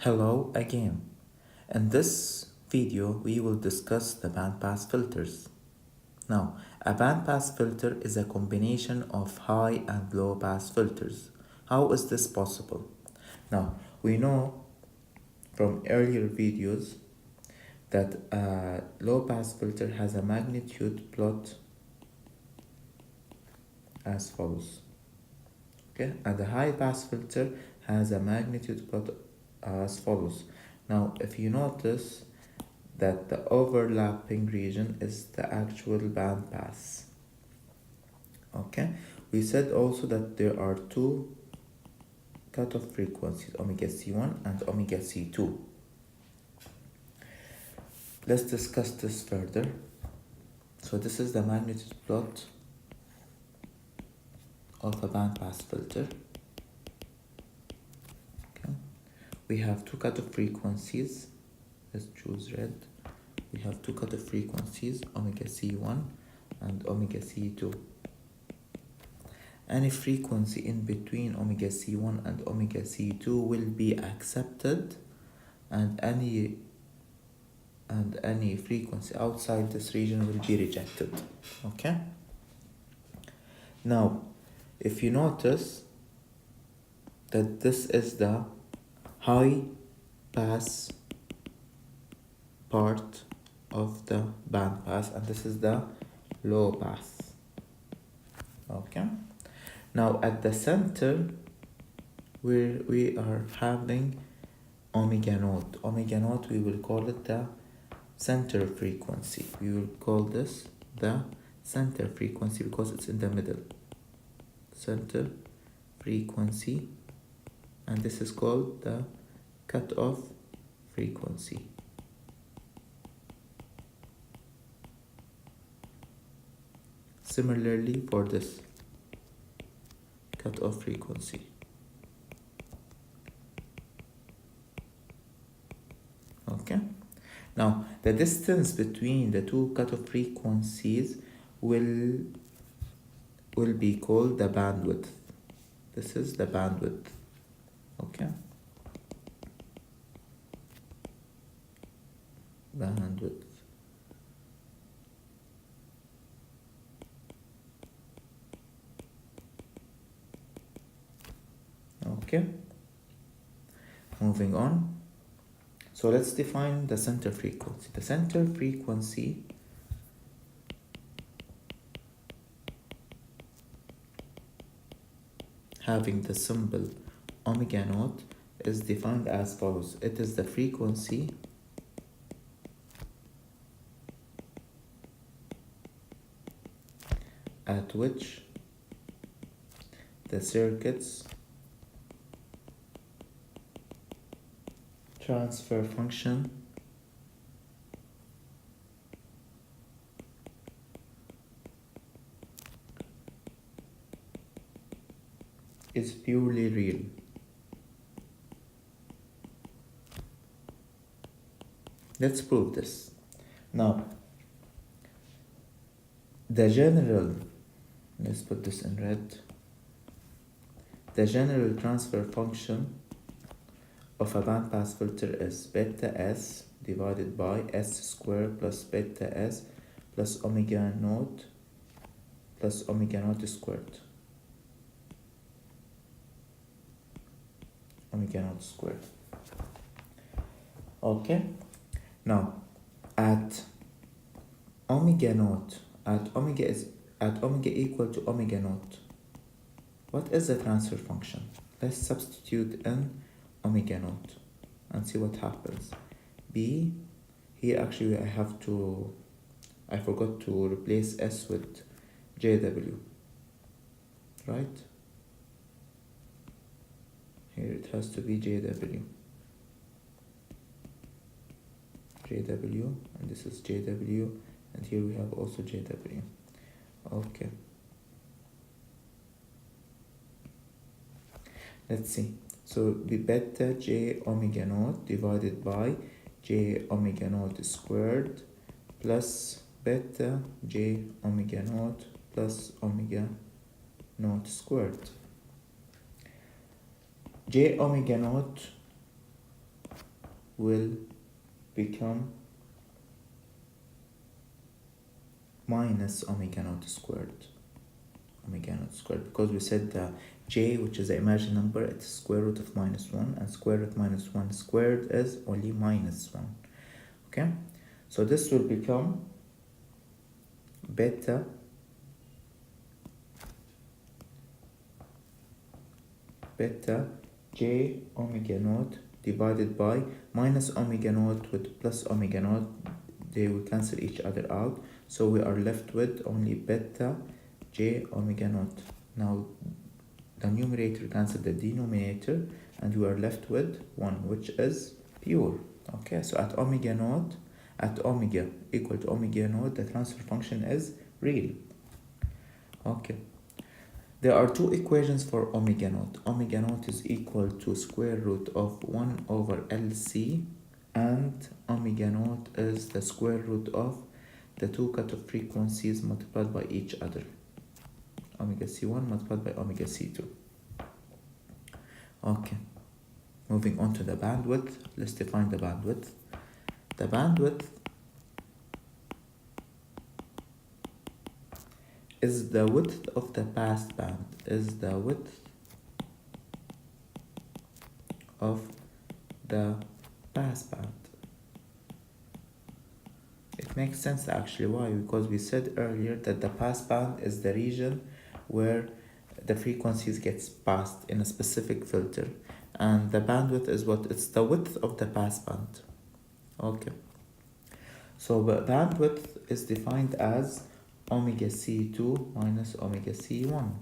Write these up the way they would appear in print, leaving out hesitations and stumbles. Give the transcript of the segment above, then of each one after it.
Hello again. In this video, we will discuss the bandpass filters. Now, a bandpass filter is a combination of high and low pass filters. How is this possible? Now, we know from earlier videos that a low pass filter has a magnitude plot as follows. Okay, and the high pass filter has a magnitude plot as follows. Now, if you notice that the overlapping region is the actual bandpass. Okay, we said also that there are two cutoff frequencies, omega C1 and omega C2. Let's discuss this further. So this is the magnitude plot of a bandpass filter. Okay, we have two cutoff frequencies. Let's choose red. We have two cutoff frequencies, omega C1 and omega C2. Any frequency in between omega C1 and omega C2 will be accepted, and any frequency outside this region will be rejected. Okay? Now, if you notice that this is the high pass part of the bandpass and this is the low pass. Okay? Now at the center where we are having omega naught. Omega naught, we will call it the center frequency. We will call this the center frequency because it's in the middle. Center frequency, and this is called the cutoff frequency. Similarly for this cutoff frequency. Okay, now the distance between the two cutoff frequencies will be called the bandwidth. This is the bandwidth. Okay, bandwidth. Okay, moving on. So let's define the center frequency. The center frequency having the symbol omega naught is defined as follows. It is the frequency at which the circuit's transfer function is purely real. Let's prove this. Now, the general, let's put this in red, the general transfer function of a bandpass filter is beta s divided by s squared plus beta s plus omega naught squared. Omega naught squared. Okay, now at omega naught, at omega equal to omega naught, what is the transfer function? Let's substitute in omega naught and see what happens. B, here actually I forgot to replace S with JW, right? Here it has to be JW, and this is JW, and here we have also JW. Okay, let's see. So be beta j omega naught divided by j omega naught squared plus beta j omega naught plus omega naught squared. J omega naught will become minus omega naught squared. Omega naught squared, because we said the j, which is the imaginary number, it's square root of minus 1, and square root minus 1 squared is only minus 1. Okay, so this will become beta j omega naught divided by minus omega naught with plus omega naught. They will cancel each other out, so we are left with only beta j omega naught. Now the numerator cancels the denominator, and we are left with 1, which is pure. Okay, so at omega equal to omega naught, the transfer function is real. Okay, there are two equations for omega naught. Omega naught is equal to square root of 1 over LC, and omega naught is the square root of the two cutoff frequencies multiplied by each other. Omega C1 multiplied by omega C2. Okay, moving on to the bandwidth. Let's define the bandwidth. The bandwidth is the width of the passband, is the width of the passband. It makes sense actually. Why? Because we said earlier that the passband is the region where the frequencies gets passed in a specific filter, and the bandwidth is what? It's the width of the passband. Okay, so the bandwidth is defined as omega C2 minus omega C1.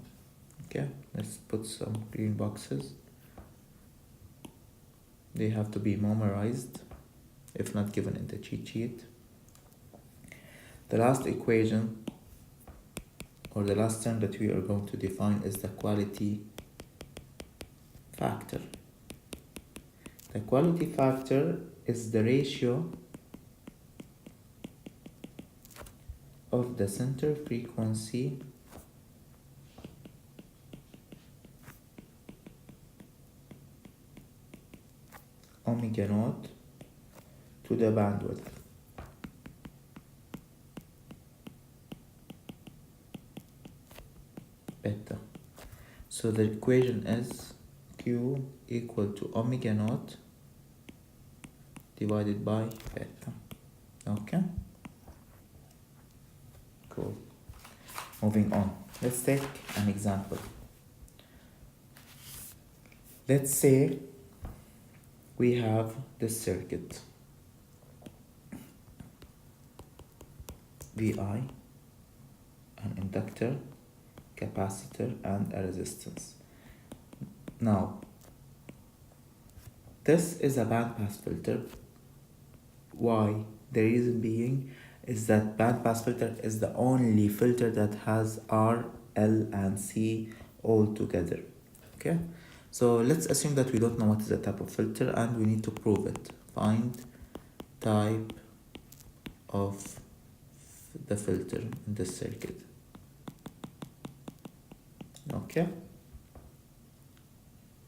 Okay, let's put some green boxes. They have to be memorized if not given in the cheat sheet. The last equation, or the last term that we are going to define, is the quality factor. The quality factor is the ratio of the center frequency omega naught to the bandwidth. Beta. So the equation is Q equal to omega naught divided by beta. Okay, cool. Moving on, let's take an example. Let's say we have this circuit VI, an inductor, capacitor, and a resistance. Now this is a bandpass filter. Why? The reason being is that bandpass filter is the only filter that has R, L, and C all together. Okay, so let's assume that we don't know what is the type of filter and we need to prove it. Find type of the filter in this circuit. Okay,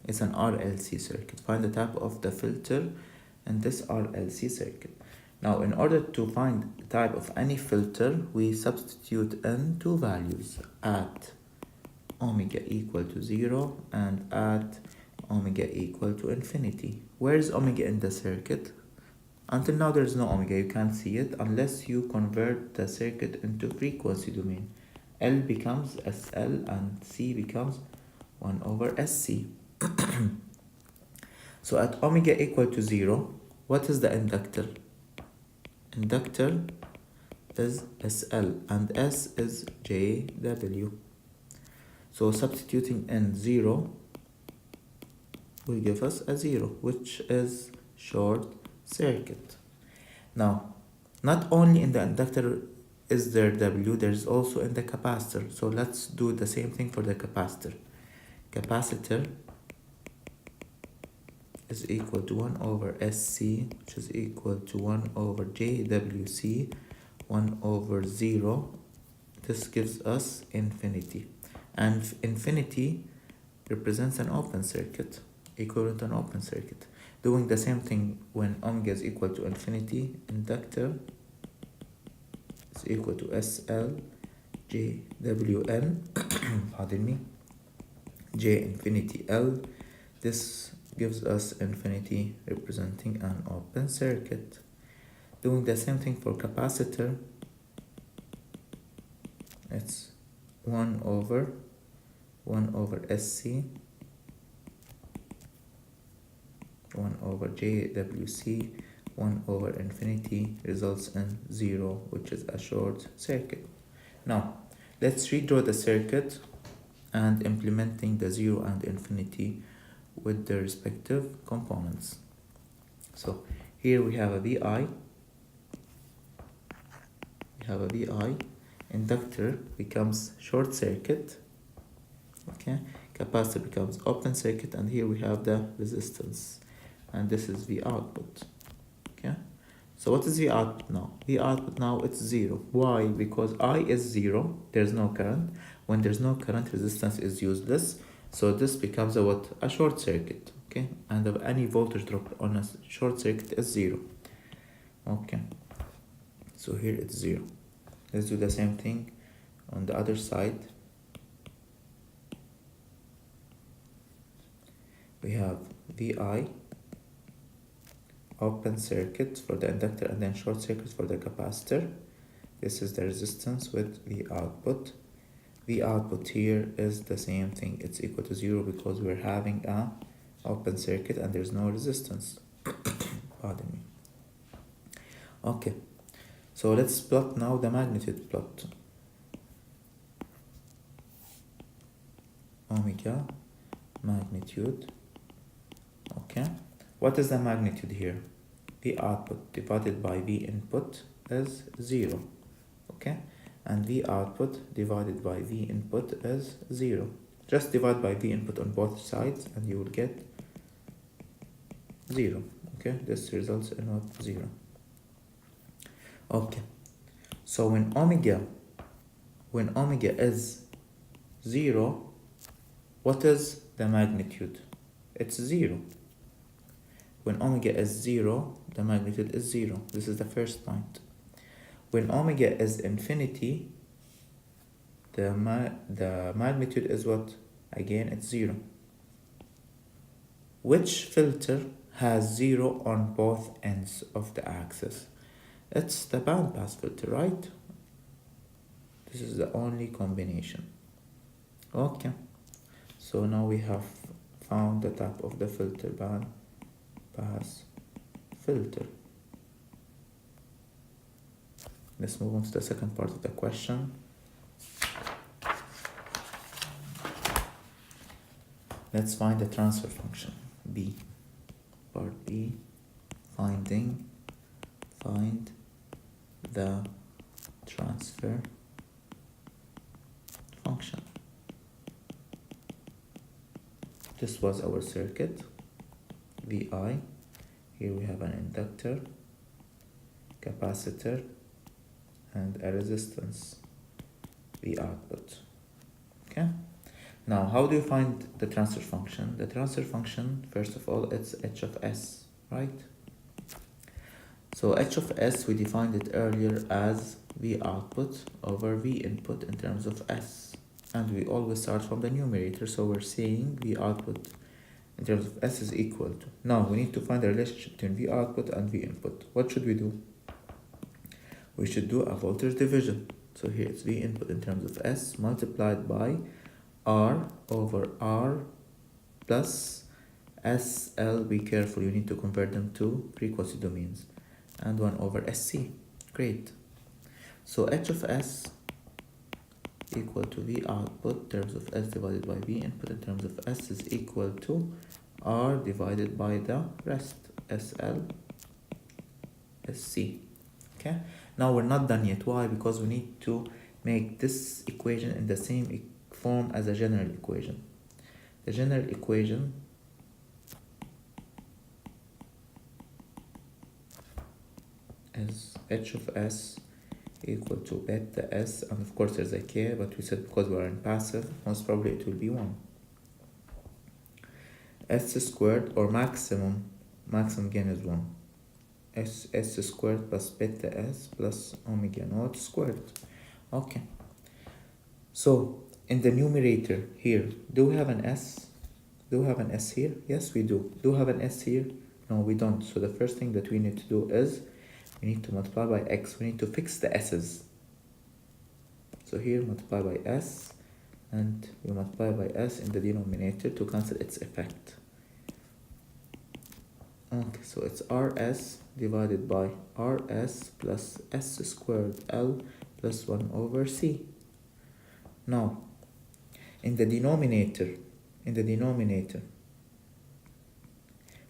it's an RLC circuit. Find the type of the filter in this RLC circuit. Now, in order to find the type of any filter, we substitute in two values at omega equal to 0 and at omega equal to infinity. Where is omega in the circuit? Until now there is no omega, you can't see it unless you convert the circuit into frequency domain. L becomes SL and C becomes 1 over SC. So at omega equal to 0, what is the inductor? Inductor is SL and S is JW. So substituting in 0 will give us a 0, which is short circuit. Now, not only in the inductor is there W, there's also in the capacitor. So let's do the same thing for the capacitor. Capacitor is equal to 1 over SC, which is equal to 1 over JWC, 1 over 0. This gives us infinity. And infinity represents an open circuit, equivalent to an open circuit. Doing the same thing when omega is equal to infinity, inductor is equal to SL JWN pardon me, J infinity L. This gives us infinity representing an open circuit. Doing the same thing for capacitor, it's 1 over SC 1 over JWC 1 over infinity results in 0, which is a short circuit. Now let's redraw the circuit and implementing the 0 and infinity with their respective components. So here we have a VI, inductor becomes short circuit, okay, capacitor becomes open circuit, and here we have the resistance, and this is the output. Okay, so what is the output now? The output now it's 0. Why? Because I is 0, there's no current. When there's no current, resistance is useless, so this becomes a what? A short circuit. Okay, and any voltage drop on a short circuit is 0. Okay, so here it's 0. Let's do the same thing on the other side. We have VI open circuit for the inductor and then short circuit for the capacitor. This is the resistance with the output. The output here is the same thing, it's equal to 0 because we're having a open circuit and there's no resistance. Pardon me. Okay, so let's plot now the magnitude plot. Omega magnitude. Okay, what is the magnitude here? The output divided by the input is 0. Okay, and the output divided by the input is 0. Just divide by the input on both sides and you will get 0. Okay, this results in what? 0. Okay, so when omega is 0, what is the magnitude? It's 0. When omega is 0, the magnitude is 0. This is the first point. When omega is infinity, the magnitude is what? Again, it's 0. Which filter has 0 on both ends of the axis? It's the bandpass filter, right? This is the only combination. Okay, so now we have found the type of the filter, bandpass filter. Let's move on to the second part of the question. Let's find the transfer function. B. Part B. Find the transfer function. This was our circuit, VI. Here we have an inductor, capacitor, and a resistance, the output. Okay, now how do you find the transfer function? The transfer function, first of all, it's h of s, right? So h of s, we defined it earlier as v output over v input in terms of s, and we always start from the numerator, so we're saying v output in terms of s is equal to. Now we need to find the relationship between v output and v input. What should we do? We should do a voltage division. So here it's v input in terms of s multiplied by r over r plus SL. Be careful, you need to convert them to frequency domains, and 1 over SC. Great. So h of s equal to v output in terms of s divided by v input in terms of s is equal to r divided by the rest, SL SC. Okay, now we're not done yet. Why? Because we need to make this equation in the same form as a general equation. The general equation is h of s equal to beta s, and of course there's a k, but we said because we are in passive, most probably it will be 1. S squared, or maximum maximum gain is 1. S squared plus beta s plus omega naught squared. Okay. So in the numerator here, do we have an s? Do we have an s here? Yes, we do. Do we have an s here? No, we don't. So the first thing that we need to do is we need to multiply by x. We need to fix the s's. So here multiply by s, and we multiply by s in the denominator to cancel its effect. Okay, so it's rs divided by rs plus s squared l plus 1 over c. Now, in the denominator,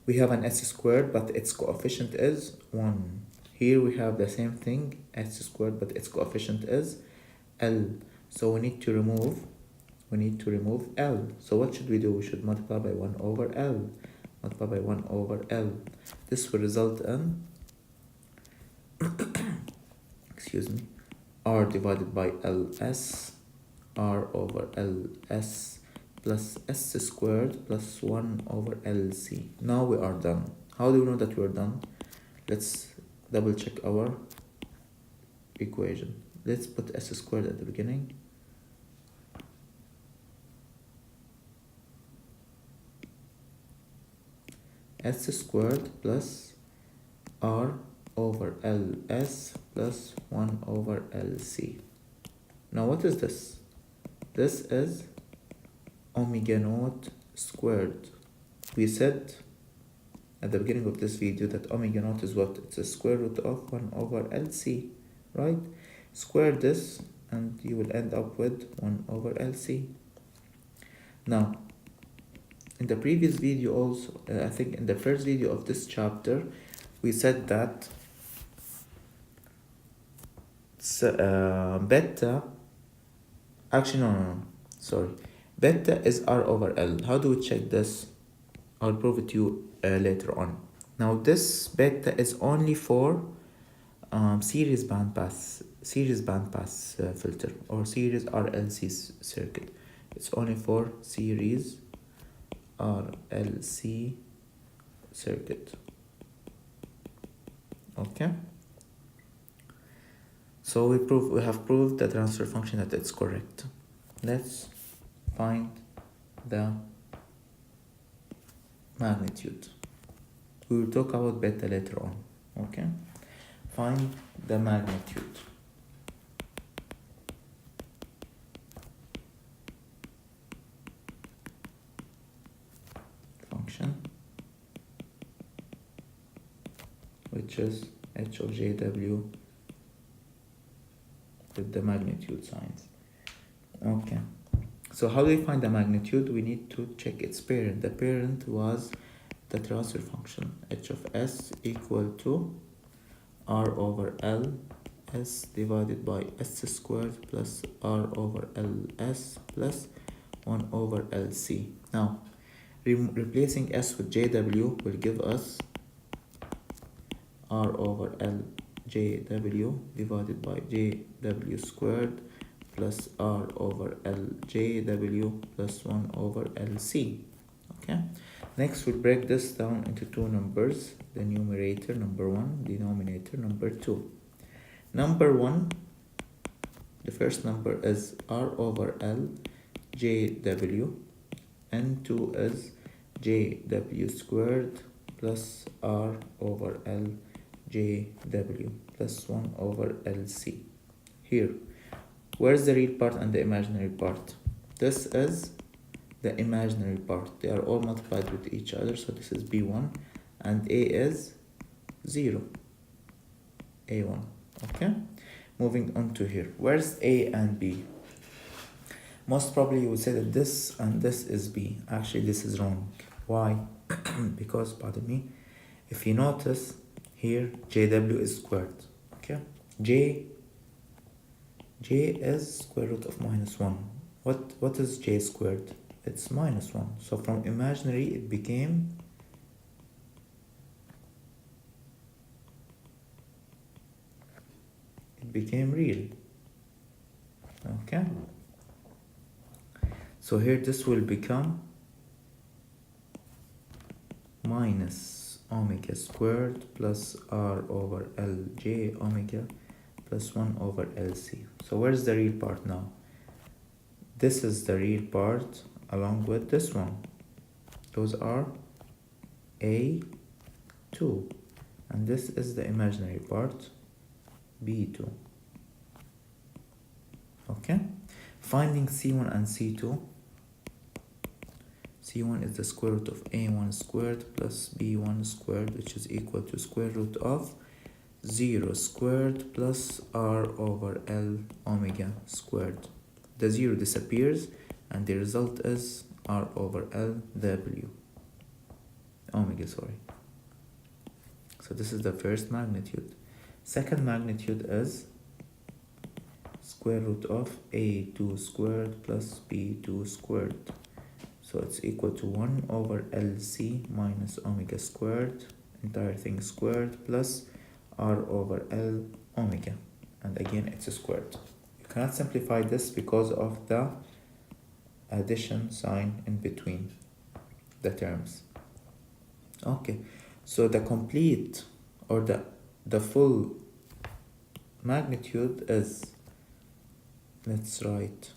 we have an s squared, but its coefficient is 1. Here we have the same thing, s squared, but its coefficient is l. So we need to remove l. So what should we do? We should multiply by 1 over l. Multiply by 1 over l. This will result in excuse me, r divided by ls, r over ls plus s squared plus 1 over lc. Now we are done. How do we know that we are done? Let's double check our equation. Let's put s squared at the beginning. S squared plus r over ls plus 1 over lc. Now what is this? This is omega naught squared. We said at the beginning of this video that omega naught is what? It's a square root of 1 over lc, right? Square this and you will end up with 1 over lc. Now, in the previous video also, I think in the first video of this chapter, we said that beta, actually no, sorry, beta is r over l. How do we check this? I'll prove it to you later on. Now this beta is only for series bandpass filter or series RLC circuit. It's only for series RLC circuit. Okay, so we have proved the transfer function that it's correct. Let's find the magnitude. We will talk about beta later on. Okay, find the magnitude. Function which is h of jw with the magnitude signs. Okay, so how do we find the magnitude? We need to check its parent. The parent was the transfer function h of s equal to r over l s divided by s squared plus r over ls plus 1 over lc. Now replacing s with jw will give us r over l jw divided by jw squared plus r over l jw plus 1 over lc. Okay, next we'll break this down into two numbers, the numerator number 1, denominator number 2. Number 1, the first number is r over l jw, and 2 is jw squared plus r over l jw plus 1 over lc. Here, where's the real part and the imaginary part? This is the imaginary part. They are all multiplied with each other, so this is b1 and a is 0, a1. Okay, moving on to here. Where's a and b? Most probably you would say that this and this is b. Actually, this is wrong. Why? Because, pardon me, if you notice here, jw is squared. Okay, j is square root of minus 1. What is j squared? It's minus 1. So from imaginary it became real. Okay, so here this will become minus omega squared plus r over lj omega plus 1 over lc. So where's the real part now? This is the real part along with this one. Those are a2, and this is the imaginary part, b2. Okay, finding c1 and c2. c1 is the square root of a1 squared plus b1 squared, which is equal to square root of 0 squared plus r over l omega squared. The 0 disappears and the result is r over l w omega, sorry. So this is the first magnitude. Second magnitude is square root of a2 squared plus b2 squared. So it's equal to 1 over lc minus omega squared, entire thing squared, plus r over l omega, and again it's squared. You cannot simplify this because of the addition sign in between the terms. Okay, so the complete or the full magnitude is, let's write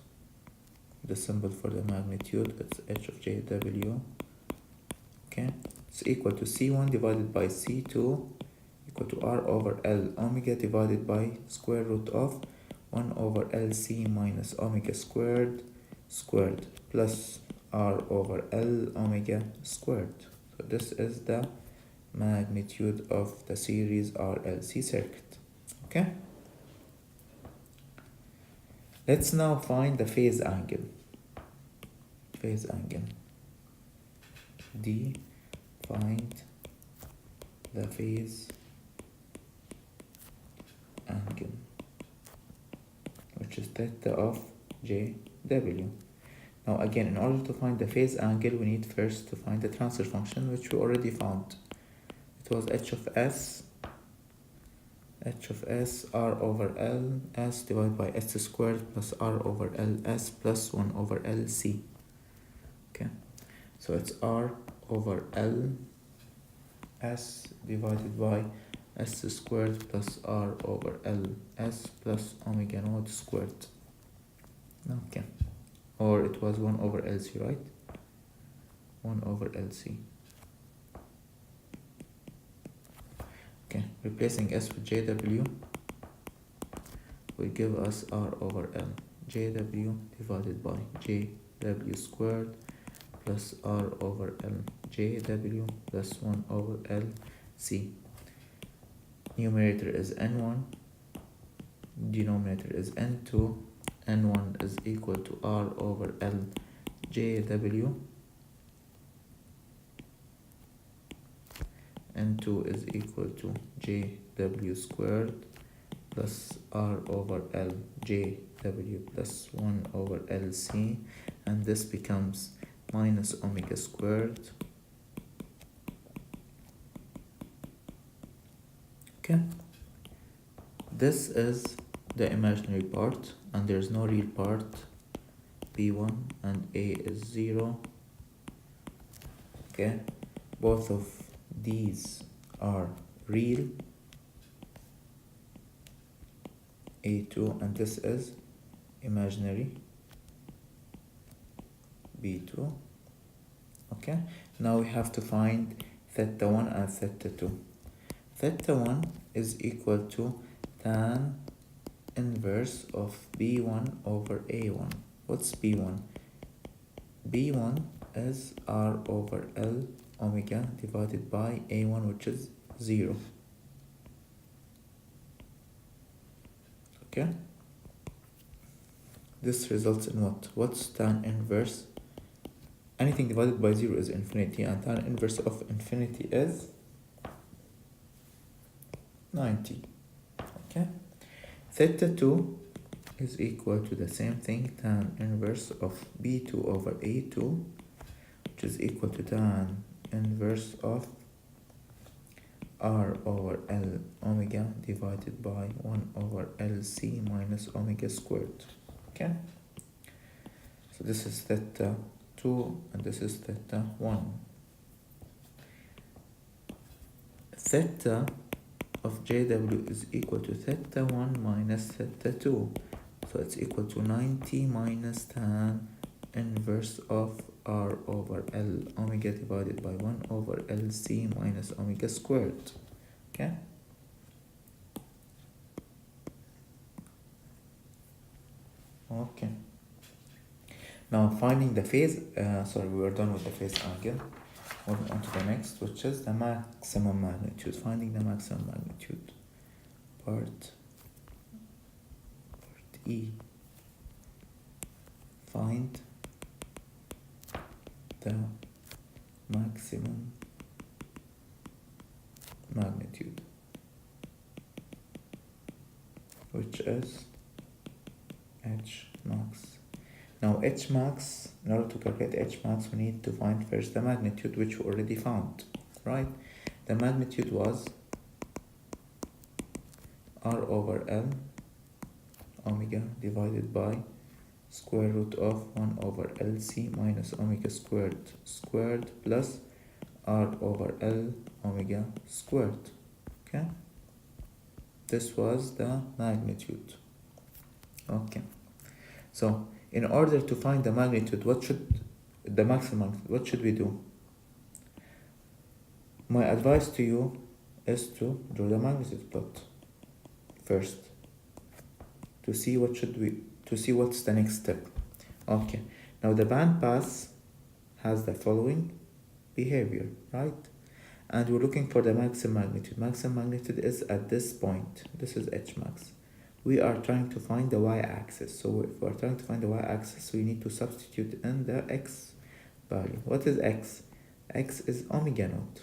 the symbol for the magnitude, it's h of jw. Okay, it's equal to c1 divided by c2 equal to r over l omega divided by square root of 1 over lc minus omega squared plus r over l omega squared. So this is the magnitude of the series RLC circuit. Okay, let's now find the phase angle. D, find the phase angle, which is theta of JW. Now again, in order to find the phase angle, we need first to find the transfer function, which we already found. It was h of s r over l s divided by s squared plus r over l s plus 1 over l c. Okay, so it's r over l s divided by s squared plus r over l s plus omega naught squared. Okay, or it was 1 over lc, right? 1 over lc. Okay, replacing s with jw will give us r over l. Jw divided by jw squared plus r over l jw plus 1 over l c. Numerator is n1, denominator is n2. n1 is equal to r over l jw, n2 is equal to jw squared plus r over l jw plus 1 over lc, and this becomes minus omega squared. Okay, this is the imaginary part and there's no real part, b1, and a is 0. Okay, both of these are real, a2, and this is imaginary, b2. Okay, now we have to find theta 1 and theta 2. Theta 1 is equal to tan inverse of b1 over a1. What's b1? b1 is r over l omega divided by a1, which is 0. Okay, this results in what? What's tan inverse? Anything divided by 0 is infinity, and tan inverse of infinity is 90. Okay, theta 2 is equal to the same thing, tan inverse of b2 over a2, which is equal to tan inverse of r over l omega divided by 1 over lc minus omega squared. Okay, so this is theta 2 and this is theta 1. theta of JW is equal to theta 1 minus theta 2. So it's equal to 90 minus tan inverse of R over L omega divided by 1 over LC minus omega squared. Okay? Okay. Now finding the phase, we were done with the phase angle. Moving on to the next, which is the maximum magnitude. Finding the maximum magnitude. Part E. Find the maximum magnitude, which is H max. Now H max, in order to calculate H max, we need to find first the magnitude, which we already found, right? The magnitude was R over L omega divided by square root of 1 over LC minus omega squared plus R over L omega squared. Okay, this was the magnitude. Okay, so in order to find the magnitude, what should we do? My advice to you is to draw the magnitude plot first to see what's the next step. Okay, now the bandpass has the following behavior, right? And we're looking for the maximum magnitude. Maximum magnitude is at this point. This is H max. We are trying to find the y-axis. So if we're trying to find the y-axis, we need to substitute in the x value. What is x? X is omega naught,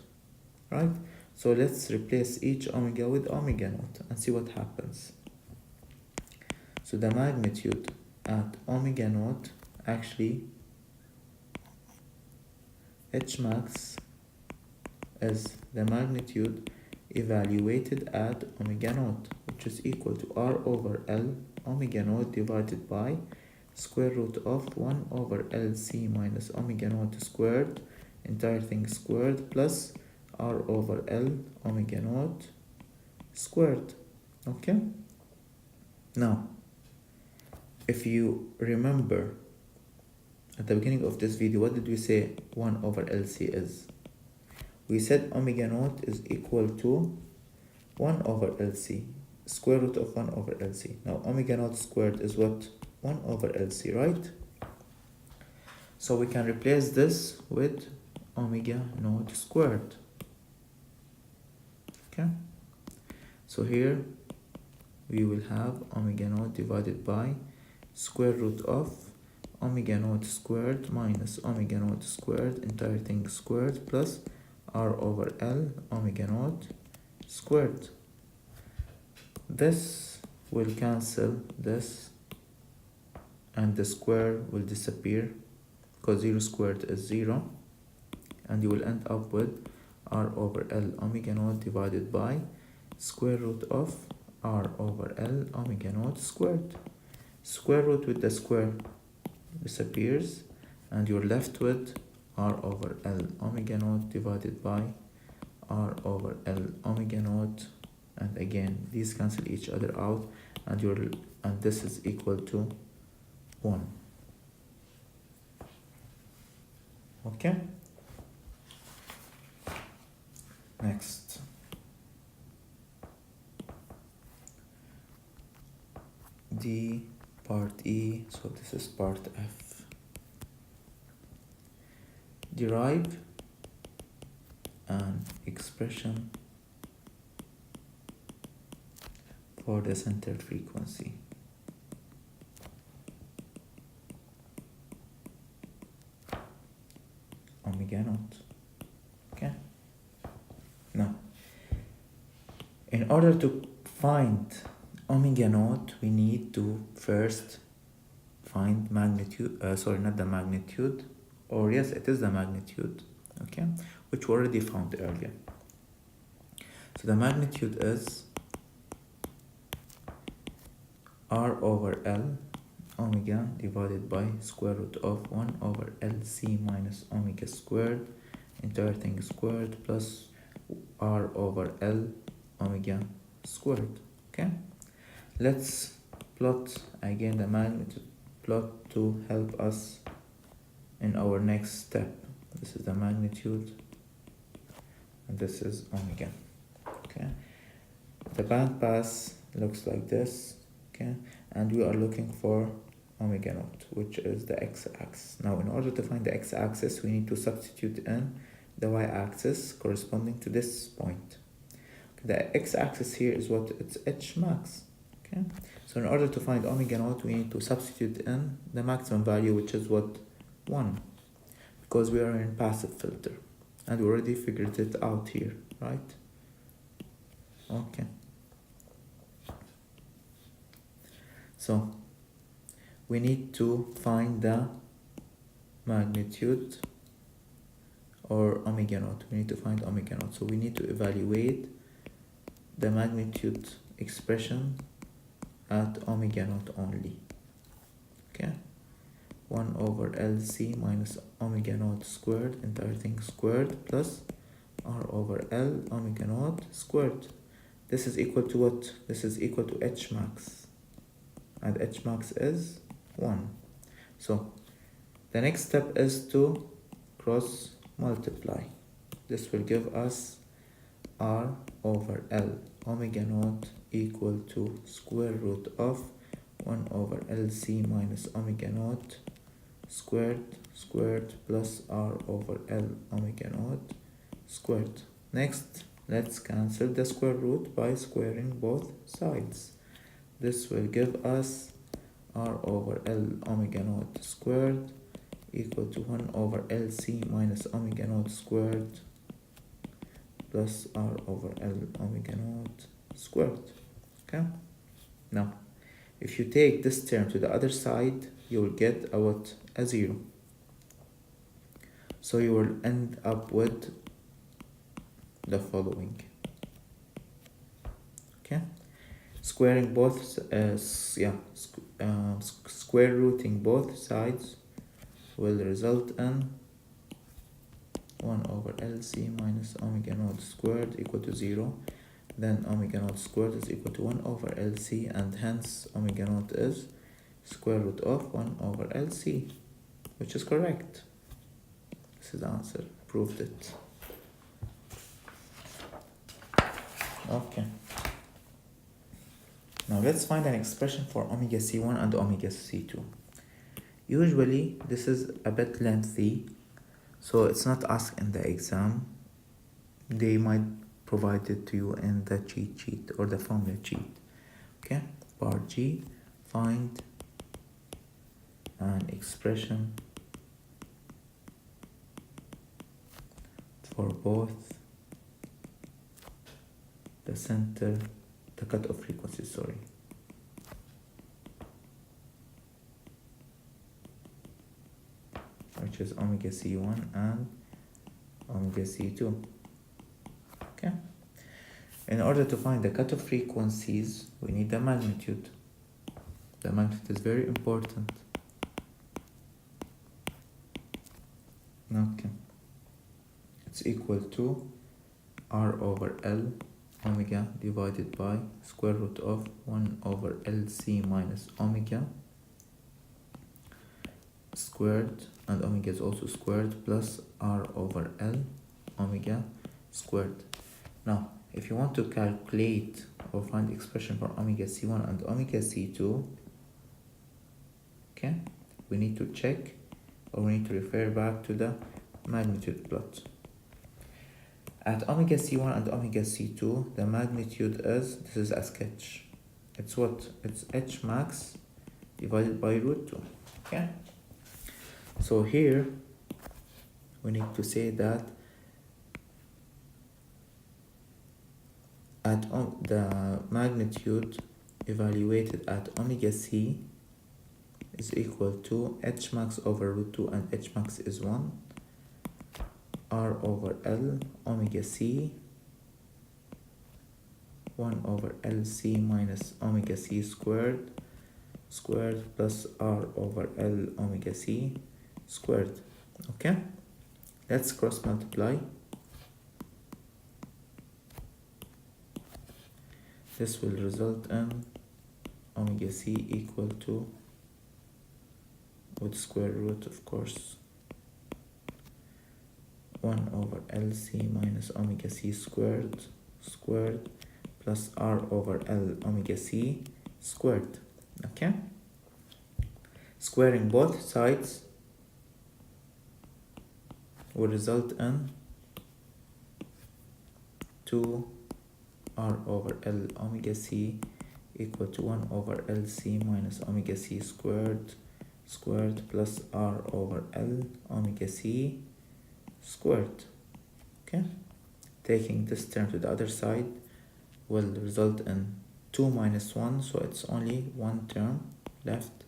right? So let's replace each omega with omega naught and see what happens. So the magnitude at omega naught, actually H max is the magnitude evaluated at omega naught, which is equal to R over L omega naught divided by square root of 1 over LC minus omega naught squared, entire thing squared, plus R over L omega naught squared. Okay, now if you remember at the beginning of this video, what did we say 1 over LC is? We said omega naught is equal to 1 over LC, square root of 1 over LC. Now omega naught squared is what? 1 over LC, right? So we can replace this with omega naught squared. Okay, so here we will have omega naught divided by square root of omega naught squared minus omega naught squared, entire thing squared, plus R over L omega naught squared. This will cancel this and the square will disappear because 0 squared is 0, and you will end up with R over L omega naught divided by square root of R over L omega naught squared. Square root with the square disappears and you're left with R over L omega naught divided by R over L omega naught, and again these cancel each other out, and this is equal to 1. Okay, next D part E, so this is part F. Derive an expression for the center frequency. Omega naught. Okay. Now, in order to find omega naught, we need to first find magnitude, not the magnitude, or yes, it is the magnitude, okay, which we already found earlier. So the magnitude is R over L omega divided by square root of 1 over LC minus omega squared, entire thing squared, plus r over L omega squared. Okay, let's plot again the magnitude plot to help us in our next step. This is the magnitude and this is omega. Okay, the bandpass looks like this. Okay, and we are looking for omega naught, which is the x-axis. Now in order to find the x-axis, we need to substitute in the y-axis corresponding to this point. The x-axis here is what? It's h max. Okay, so in order to find omega naught, we need to substitute in the maximum value, which is what? 1, because we are in passive filter and we already figured it out here, right? Okay, so we need to find the magnitude or omega naught. We need to find omega naught, so we need to evaluate the magnitude expression at omega naught only. Okay, 1 over LC minus omega naught squared, entire thing squared, plus r over L omega naught squared. This is equal to what? This is equal to h max, and h max is 1. So the next step is to cross multiply. This will give us r over L omega naught equal to square root of 1 over LC minus omega naught squared plus r over L omega naught squared. Next, let's cancel the square root by squaring both sides. This will give us r over L omega naught squared equal to 1 over LC minus omega naught squared plus r over L omega naught squared. Okay, now if you take this term to the other side, you will get a what? A 0. So you will end up with the following. Okay, squaring both square rooting both sides will result in 1 over LC minus omega naught squared equal to 0. Then omega naught squared is equal to 1 over LC, and hence omega naught is square root of 1 over LC, which is correct. This is the answer. Proved it. Okay. Now let's find an expression for omega C1 and omega C2. Usually this is a bit lengthy, so it's not asked in the exam. They might provide it to you in the cheat sheet or the formula sheet. Okay, part G, find an expression for both the center, the cutoff frequency, sorry. Which is omega C1 and omega C2. Okay. In order to find the cutoff frequencies, we need the magnitude. The magnitude is very important. Okay. It's equal to r over L omega divided by square root of 1 over LC minus omega squared, and omega is also squared, plus r over L omega squared. Now if you want to calculate or find the expression for omega C1 and omega C2, okay, we need to check, or we need to refer back to the magnitude plot. At omega C1 and omega C2, the magnitude is, this is a sketch, it's what? It's h max divided by root 2. Okay, so here we need to say that at the magnitude evaluated at omega C is equal to h max over root 2, and h max is 1, r over L omega C 1 over LC minus omega C squared plus r over L omega C squared. Okay, let's cross multiply. This will result in omega c equal to, with square root of course, 1 over LC minus omega c squared plus R over L omega c squared. Okay? Squaring both sides will result in 2 R over L omega c equal to 1 over LC minus omega c squared plus R over L omega c squared. Okay? Taking this term to the other side will result in 2 minus 1, so it's only one term left.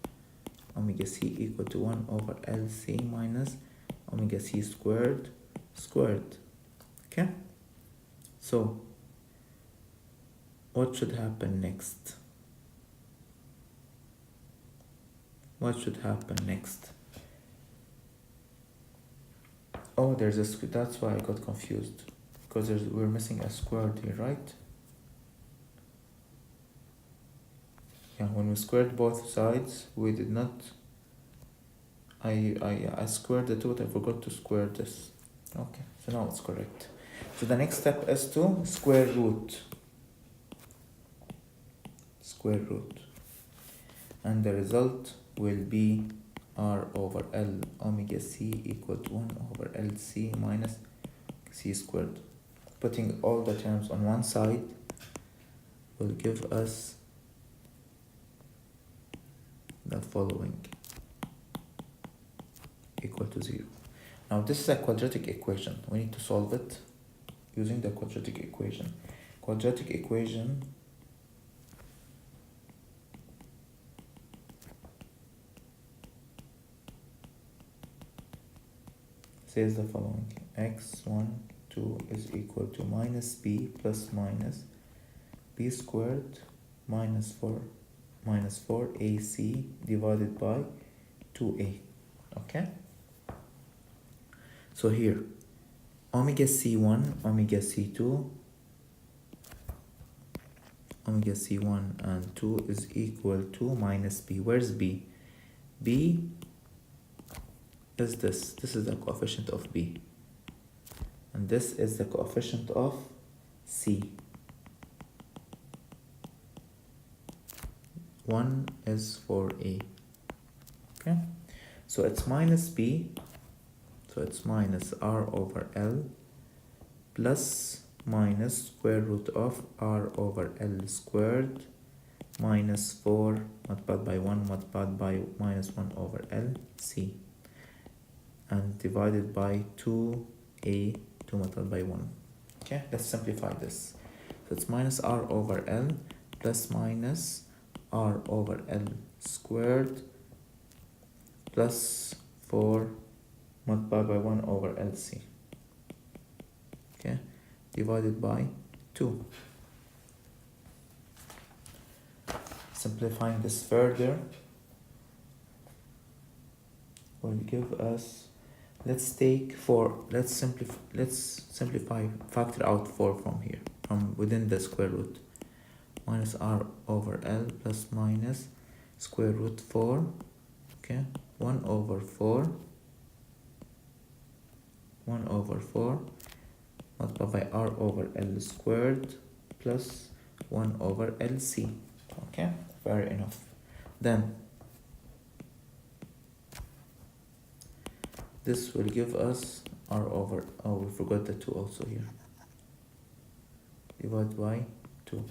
Omega c equal to 1 over LC minus omega c squared. Okay? So, what should happen next? Oh, there's a, that's why I got confused. Because we're missing a squared here, right? Yeah, when we squared both sides, we did not, I squared the two, but I forgot to square this. Okay, so now it's correct. So the next step is to square root. And the result will be R over L omega c equal to 1 over LC minus c squared. Putting all the terms on one side will give us the following, equal to 0. Now this is a quadratic equation. We need to solve it using the quadratic equation. Quadratic equation says the following: x1, 2 is equal to minus b plus minus b squared minus 4ac divided by 2a. Okay? So here, omega c1, omega c2, omega c1 and 2 is equal to minus b. Where's b? b is this. This is the coefficient of b. And this is the coefficient of c. 1 is for a. Okay? So it's minus b. So it's minus r over L plus minus square root of r over L squared minus 4 multiplied by 1 multiplied by minus 1 over L c, and divided by 2a, 2 multiplied by 1. Okay, let's simplify this. So it's minus r over L plus minus r over L squared plus 4 multiplied by 1 over LC. Okay, divided by 2. Simplifying this further will give us, let's simplify, factor out 4 from here, from within the square root. Minus r over L plus minus square root 4, okay, 1 over 4 multiplied by r over L squared plus 1 over LC. Okay, fair enough. Then this will give us r over, oh, we forgot the 2 also here, divided by 2,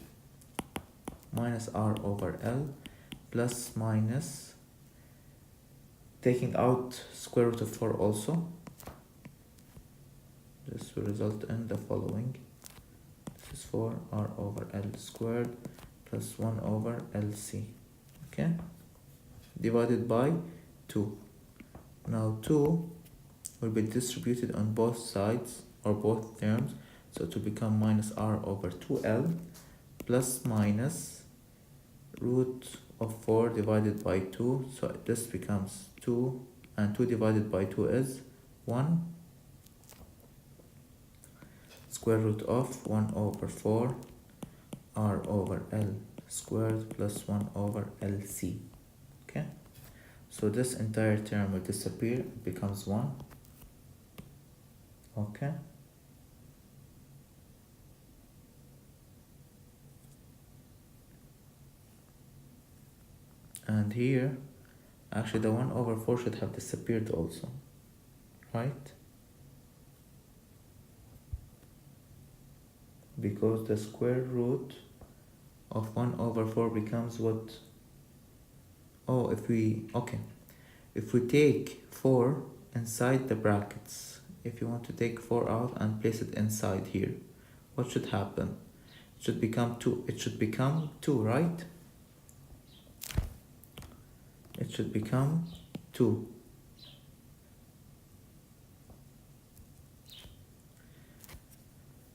minus r over L plus minus, taking out square root of 4 also, this will result in the following. This is 4 r over L squared plus 1 over LC. Okay, divided by 2. Now 2 will be distributed on both sides, or both terms, so to become minus r over 2L plus minus root of 4 divided by 2, so this becomes 2, and 2 divided by 2 is 1, square root of 1 over 4 r over L squared plus 1 over LC. Okay, so this entire term will disappear, it becomes 1. Okay, and here actually the 1 over 4 should have disappeared also, right? Because the square root of 1 over 4 becomes what? Oh, if we take 4 inside the brackets, if you want to take 4 out and place it inside here, what should happen? It should become 2. It should become 2, right? It should become 2.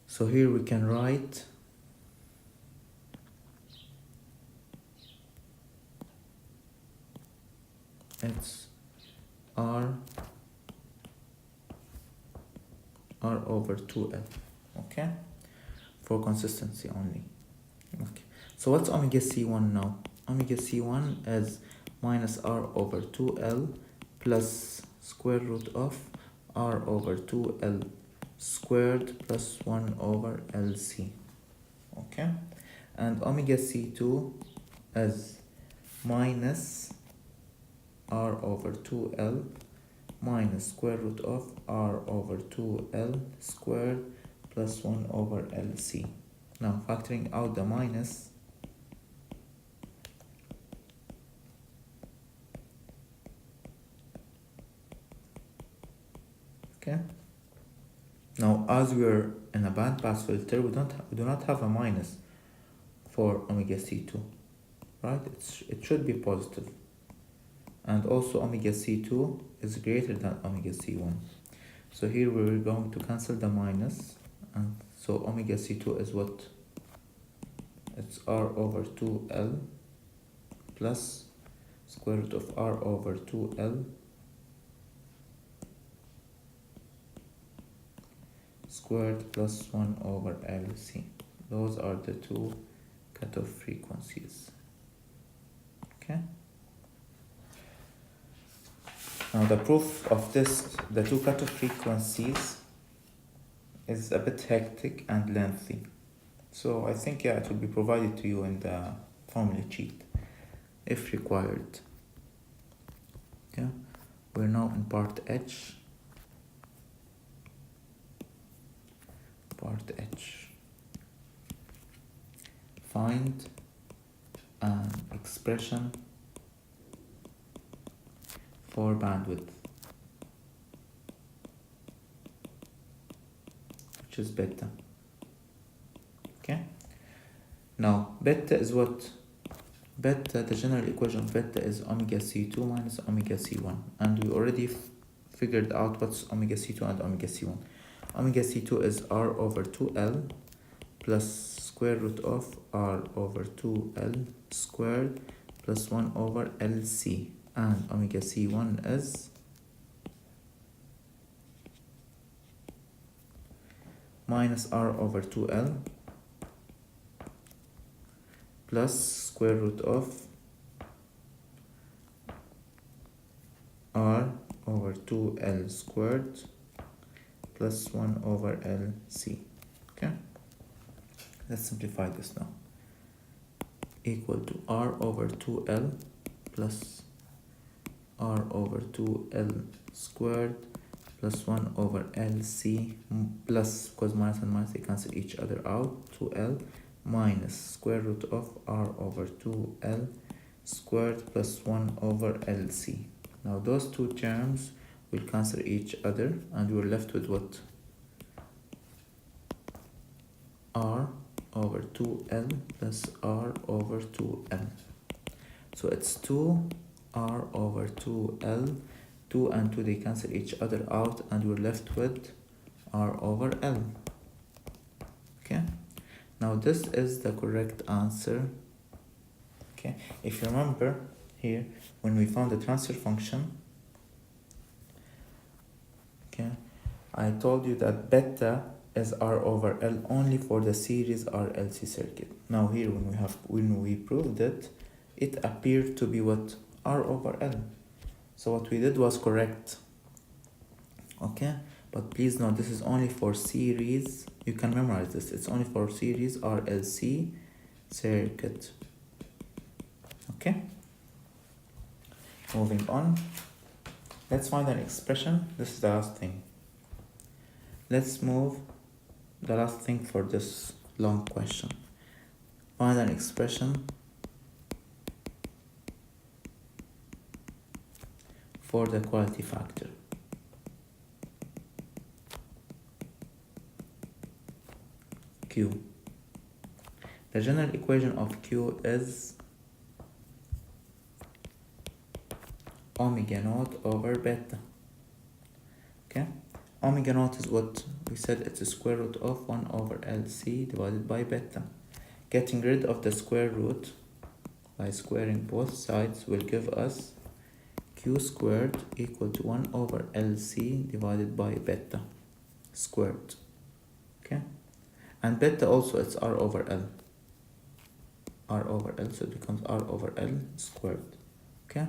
So here we can write it's r over 2L, okay? For consistency only. Okay. So what's omega C1 now? Omega C1 is minus r over 2L plus square root of r over 2L squared plus 1 over LC. Okay, and omega C2 is minus r over 2L minus square root of r over 2L squared plus 1 over LC. Now factoring out the minus, okay. Now as we are in a bandpass filter, we do not have a minus for omega C2, right? It should be positive. And also omega C2 is greater than omega C1. So here we're going to cancel the minus, and so omega C2 is what? It's r over 2L plus square root of r over 2L squared plus 1 over LC. Those are the two cutoff frequencies. Okay. Now the proof of this, the two cutoff frequencies, is a bit hectic and lengthy. So I think, yeah, it will be provided to you in the formula sheet if required. Okay, we're now in part H. Part H. Find an expression for bandwidth, which is beta. Okay, now beta is what? Beta, the general equation of beta is omega C2 minus omega C1, and we already figured out what's omega C2 and omega C1. Omega C2 is r over 2L plus square root of r over 2L squared plus 1 over LC, and omega C1 is minus r over 2L plus square root of r over 2L squared plus 1 over LC. Okay, let's simplify this now. Equal to r over 2L plus r over 2L squared plus 1 over LC plus, because minus and minus they cancel each other out, 2L minus square root of r over 2L squared plus 1 over LC. Now those two terms will cancel each other, and we're left with what? R over 2L plus R over 2L. So it's 2R over 2L. 2 and 2, they cancel each other out, and we're left with R over L. Okay, now this is the correct answer. Okay, if you remember here, when we found the transfer function, okay, I told you that beta is R over L only for the series RLC circuit. Now here when we proved it, it appeared to be what? R over L. So what we did was correct. Okay, but please note this is only for series. You can memorize this. It's only for series RLC circuit. Okay, moving on. Let's find an expression. This is the last thing. Let's move the last thing for this long question. Find an expression for the quality factor. Q. The general equation of Q is omega naught over beta. Okay, omega naught is what we said, it's a square root of 1 over LC divided by beta. Getting rid of the square root by squaring both sides will give us Q squared equal to 1 over LC divided by beta squared. Okay, and beta also it's R over L. R over L, so it becomes R over L squared. Okay,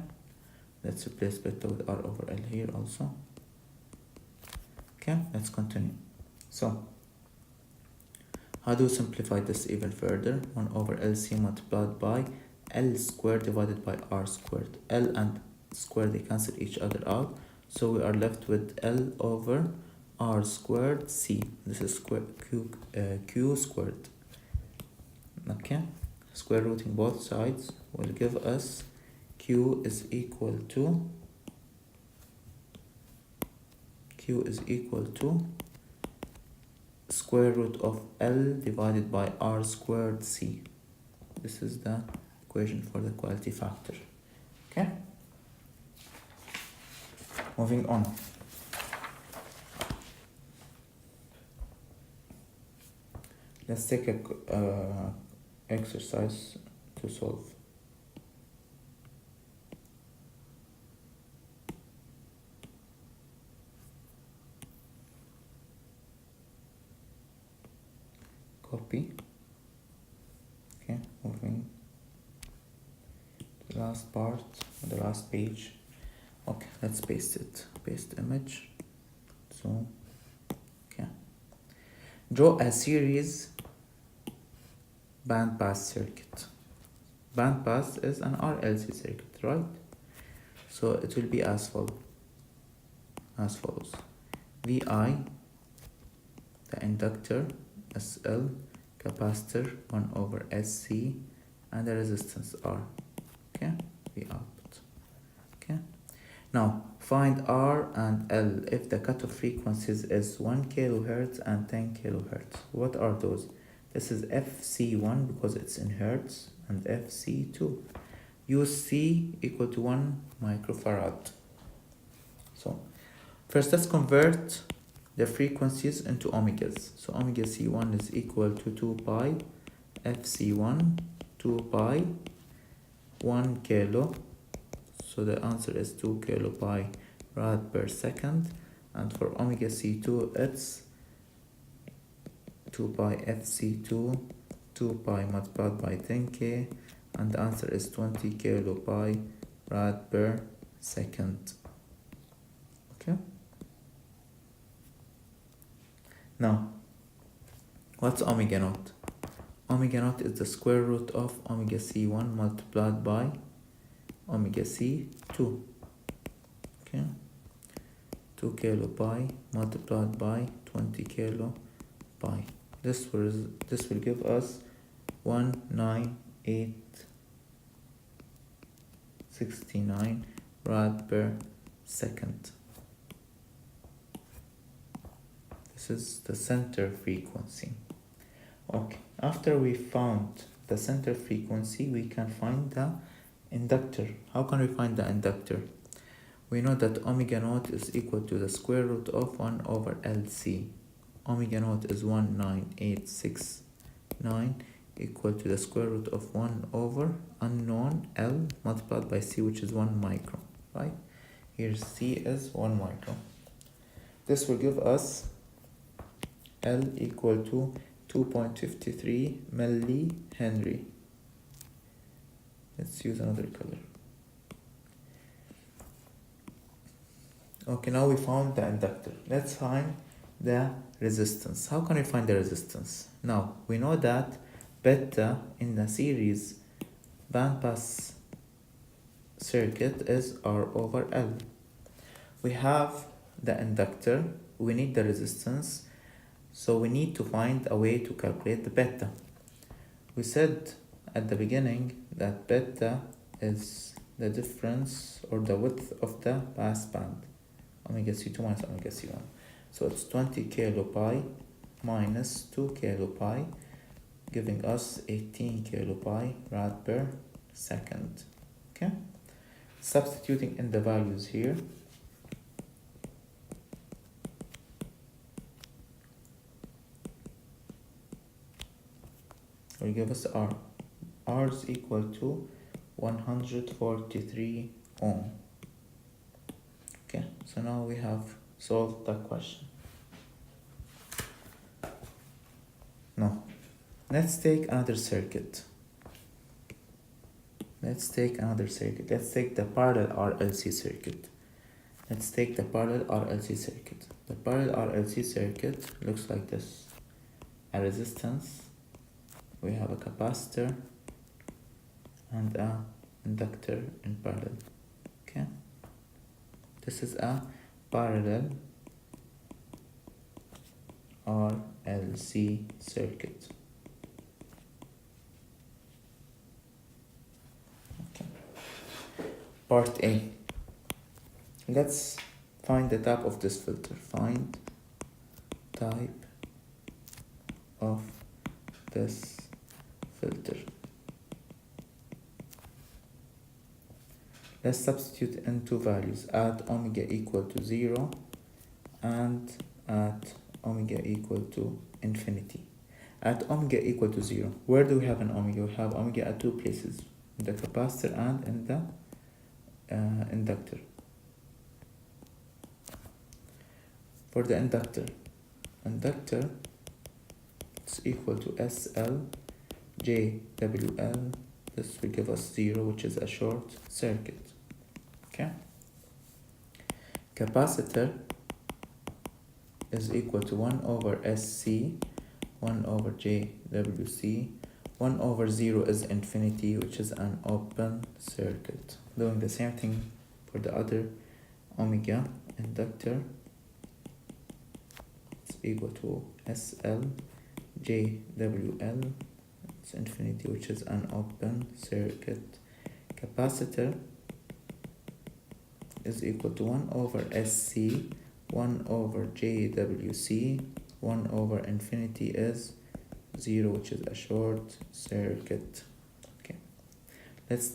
let's replace beta with R over L here also. Okay, let's continue. So, how do we simplify this even further? 1 over LC multiplied by L squared divided by R squared. L and squared, they cancel each other out. So we are left with L over R squared C. This is Q squared. Okay, square rooting both sides will give us Q is equal to square root of L divided by R squared C. This is the equation for the quality factor. Okay, moving on. Let's take a exercise to solve. Copy. Okay, moving to the last part, the last page. Okay, let's paste it. Paste image. So, okay. Draw a series bandpass circuit. Bandpass is an RLC circuit, right? So it will be as follows. VI, the inductor, SL, capacitor 1 over SC, and the resistance R. Okay, V output. Okay, now find R and L if the cutoff frequencies is 1 kilohertz and 10 kilohertz. What are those? This is FC1 because it's in hertz, and FC2. Use C equal to 1 microfarad. So first let's convert the frequencies into omegas. So omega C1 is equal to 2 pi FC1, 2 pi 1 kilo. So the answer is 2 kilo pi rad per second. And for omega C2 it's 2 pi FC2, 2 pi multiplied by 10k, and the answer is 20 kilo pi rad per second. Okay, now what's omega naught? Omega naught is the square root of omega C1 multiplied by omega C2. Okay, 2 kilo pi multiplied by 20 kilo pi. This will give us 19869 rad per second. This is the center frequency. Okay, after we found the center frequency, we can find the inductor. How can we find the inductor? We know that omega naught is equal to the square root of 1 over LC. Omega naught is 19869 equal to the square root of 1 over unknown L multiplied by C, which is 1 micron, right? Here C is 1 micron. This will give us L equal to 2.53 millihenry. Let's use another color. Okay, now we found the inductor. Let's find the resistance. How can we find the resistance? Now, we know that beta in the series bandpass circuit is R over L. We have the inductor, we need the resistance, so we need to find a way to calculate the beta. We said at the beginning that beta is the difference or the width of the pass band, omega C2 minus omega C1. So it's 20 kilopi minus 2 kilopi, giving us 18 kilopi rad per second. Okay, substituting in the values here, will give us R. R is equal to 143 ohm. Okay, so now we have solved the question. Now, let's take another circuit. Let's take the parallel RLC circuit. The parallel RLC circuit looks like this. A resistance, we have a capacitor and a inductor in parallel. Okay, this is a parallel RLC circuit. Okay. Part A. Let's find the type of this filter. Find type of this filter. Let's substitute in two values at omega equal to 0 and at omega equal to infinity. At omega equal to 0, where do we have an omega? We have omega at two places, in the capacitor and in the inductor. For the inductor it's equal to SL JWL. This will give us 0, which is a short circuit. Okay, capacitor is equal to 1 over SC, 1 over JWC, 1 over 0 is infinity, which is an open circuit. Doing the same thing for the other omega. Inductor is equal to SL JWL, it's infinity, which is an open circuit. Capacitor is equal to 1 over SC, 1 over JWC, 1 over infinity is 0, which is a short circuit. Okay, let's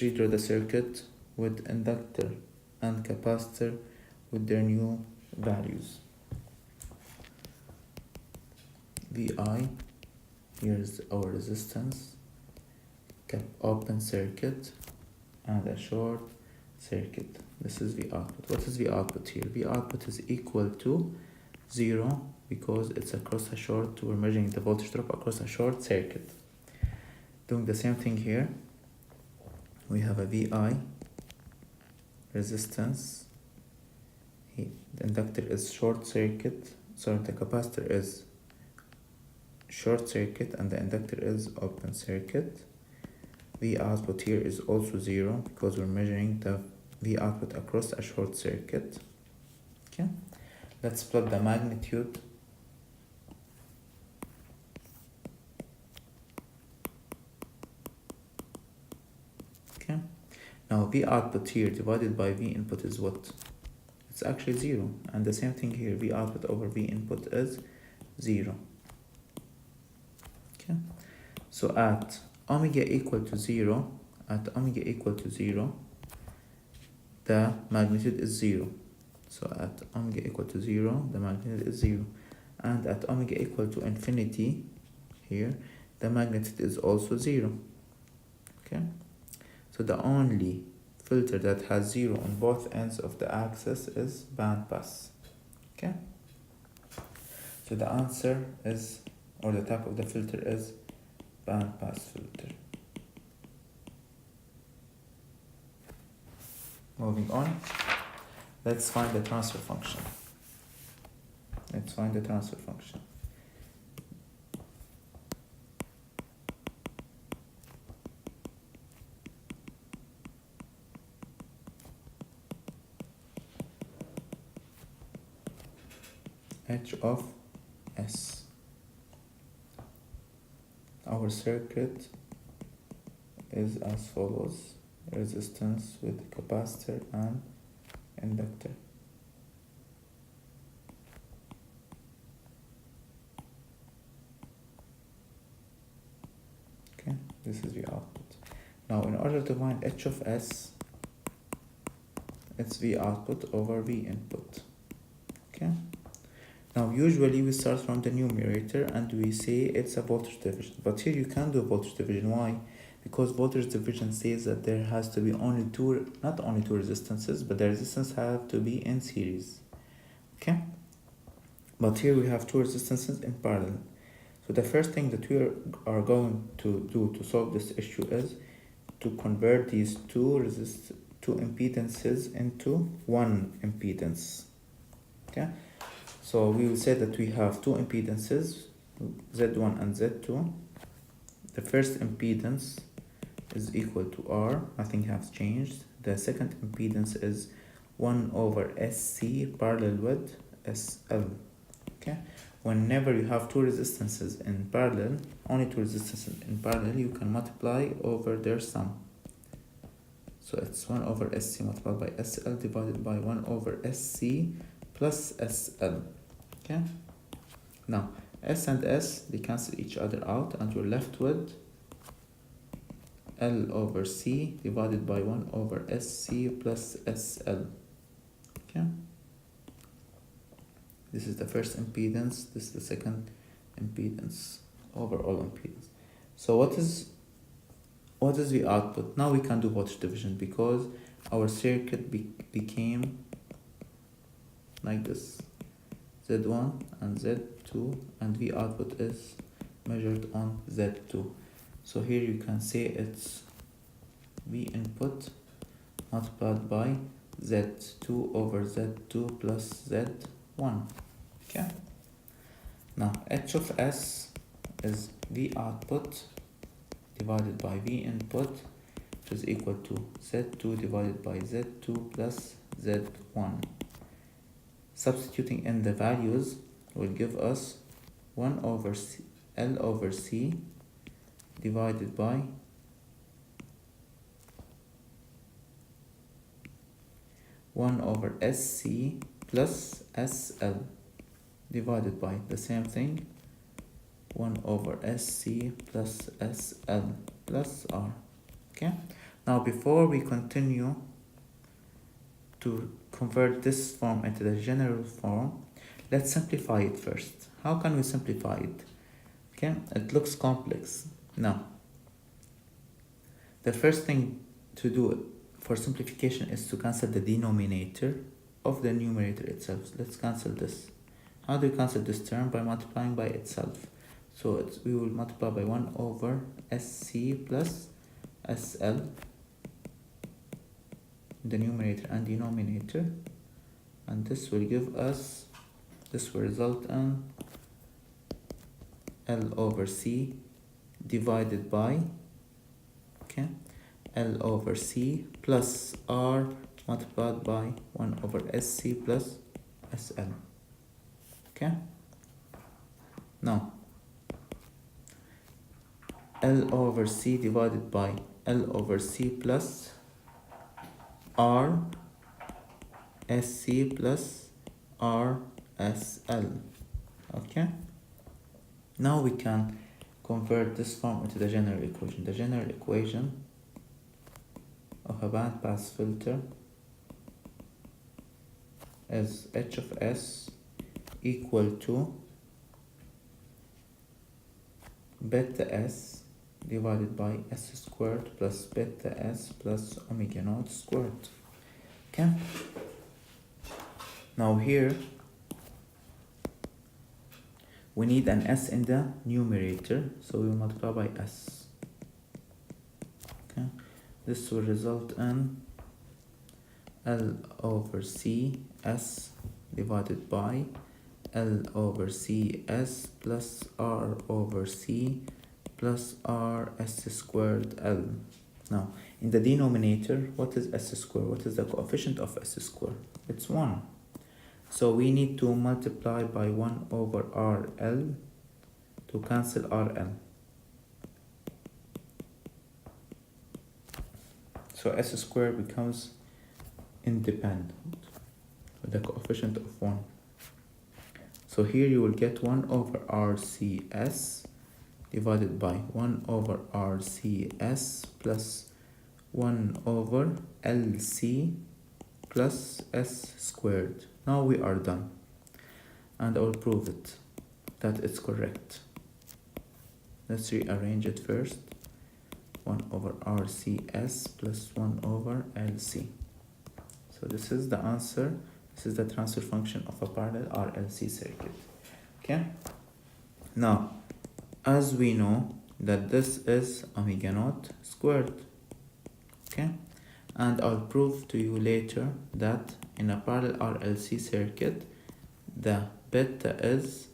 redraw the circuit with inductor and capacitor with their new values. VI, here's our resistance, open circuit, and a short circuit. This is V output. What is V output here? V output is equal to 0 because it's across a short, we're measuring the voltage drop across a short circuit. Doing the same thing here, we have a VI resistance. The inductor is short circuit, sorry, the capacitor is short circuit and the inductor is open circuit. V output here is also 0 because we're measuring the V output across a short circuit. Okay, let's plot the magnitude. Okay, now V output here divided by V input is what? It's actually 0, and the same thing here, V output over V input is 0. Okay, so at omega equal to 0, the magnitude is 0. So at omega equal to 0, the magnitude is 0. And at omega equal to infinity, here, the magnitude is also 0. Okay, so the only filter that has 0 on both ends of the axis is bandpass. Okay, So the answer is, or the type of the filter is bandpass filter. Moving on, let's find the transfer function. Let's find the transfer function. H of S. Our circuit is as follows: resistance with capacitor and inductor. Okay, this is the output. Now in order to find H of S, it's V output over V input. Okay. Now usually we start from the numerator and we say it's a voltage division, but here you can't do voltage division. Why? Because voltage division says that there has to be not only two resistances, but the resistance have to be in series. Okay? But here we have two resistances in parallel. So the first thing that we are going to do to solve this issue is to convert these two impedances into one impedance. Okay? So we will say that we have two impedances, Z1 and Z2. The first impedance is equal to R, nothing has changed. The second impedance is 1 over SC parallel with SL. Okay? Whenever you have two resistances in parallel, only two resistances in parallel, you can multiply over their sum. So it's 1 over SC multiplied by SL divided by 1 over SC plus SL. Okay? Now, S and S, they cancel each other out and you're left with L over C divided by 1 over SC plus SL. Okay? This is the first impedance, this is the second impedance, overall impedance. So what is the output? Now we can do voltage division because our circuit became like this. Z1 and Z2, and V output is measured on Z2. So here you can say it's V input multiplied by Z2 over Z2 plus Z1. Okay? Now H of S is V output divided by V input, which is equal to Z2 divided by Z2 plus Z1. Substituting in the values will give us 1 over L over C divided by 1 over SC plus SL divided by the same thing, 1 over SC plus SL plus R. Okay? Now before we continue to convert this form into the general form, let's simplify it first. How can we simplify it? Okay, it looks complex. Now, the first thing to do for simplification is to cancel the denominator of the numerator itself. Let's cancel this. How do we cancel this term? By multiplying by itself. So we will multiply by 1 over SC plus SL, the numerator and denominator, and this will result in L over C divided by L over C plus R multiplied by 1 over SC plus SL. Okay? Now, L over C divided by L over C plus R SC plus R SL. Okay? Now we can convert this form into the general equation. The general equation of a bandpass filter is H of S equal to beta S divided by S squared plus beta S plus omega naught squared. Okay? Now here we need an s in the numerator, so we will multiply by s. Okay, this will result in L over C S divided by L over C S plus R over C plus R S squared L. Now, in the denominator, what is S squared? What is the coefficient of S squared? It's 1. So we need to multiply by 1 over RL to cancel RL. So S squared becomes independent with the coefficient of 1. So here you will get 1 over RCS divided by 1 over RCS plus 1 over LC plus S squared. Now we are done, and I will prove it that it's correct. Let's rearrange it first. 1 over RCS plus 1 over LC. So this is the answer. This is the transfer function of a parallel RLC circuit. Okay. Now, as we know that this is omega naught squared. Okay. And I'll prove to you later that in a parallel RLC circuit, the beta is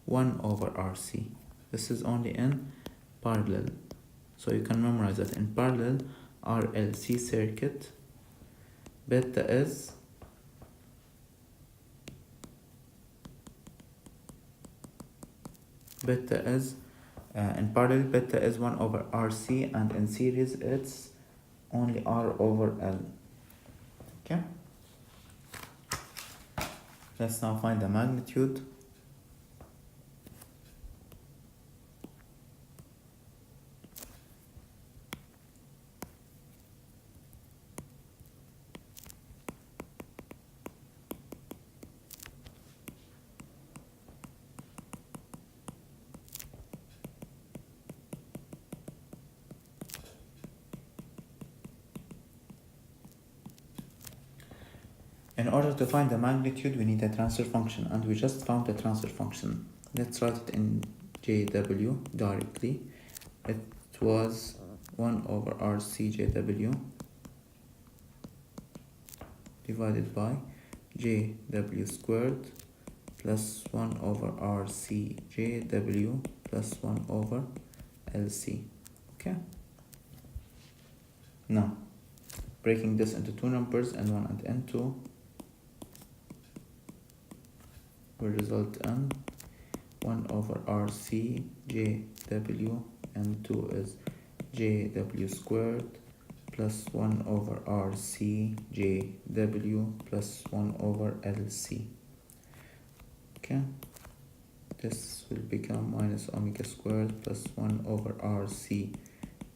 1 over RC. This is only in parallel. So you can memorize that in parallel RLC circuit, beta is in parallel beta is 1 over RC, and in series it's only R over L. Okay, let's now find the magnitude. In order to find the magnitude, we need a transfer function, and we just found the transfer function. Let's write it in JW directly. It was 1 over RCJW divided by JW squared plus 1 over RCJW plus 1 over LC. Okay? Now, breaking this into two numbers, N1 and N2, will result in 1 over RC JW, N2 is JW squared plus 1 over RC JW plus 1 over LC. Okay, this will become minus omega squared plus 1 over RC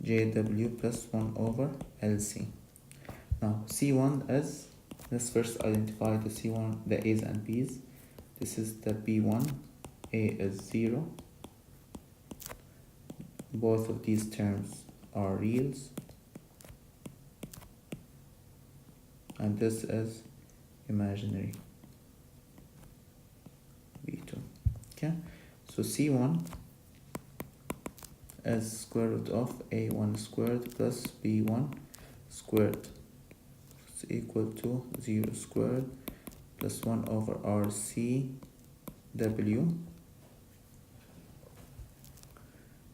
JW plus 1 over LC. Now C1 is, let's first identify the C1, the A's and B's. This is the B1, A is 0. Both of these terms are reals. And this is imaginary, B2. Okay, so C1 is square root of A1 squared plus B1 squared. It's equal to 0 squared plus 1 over RC W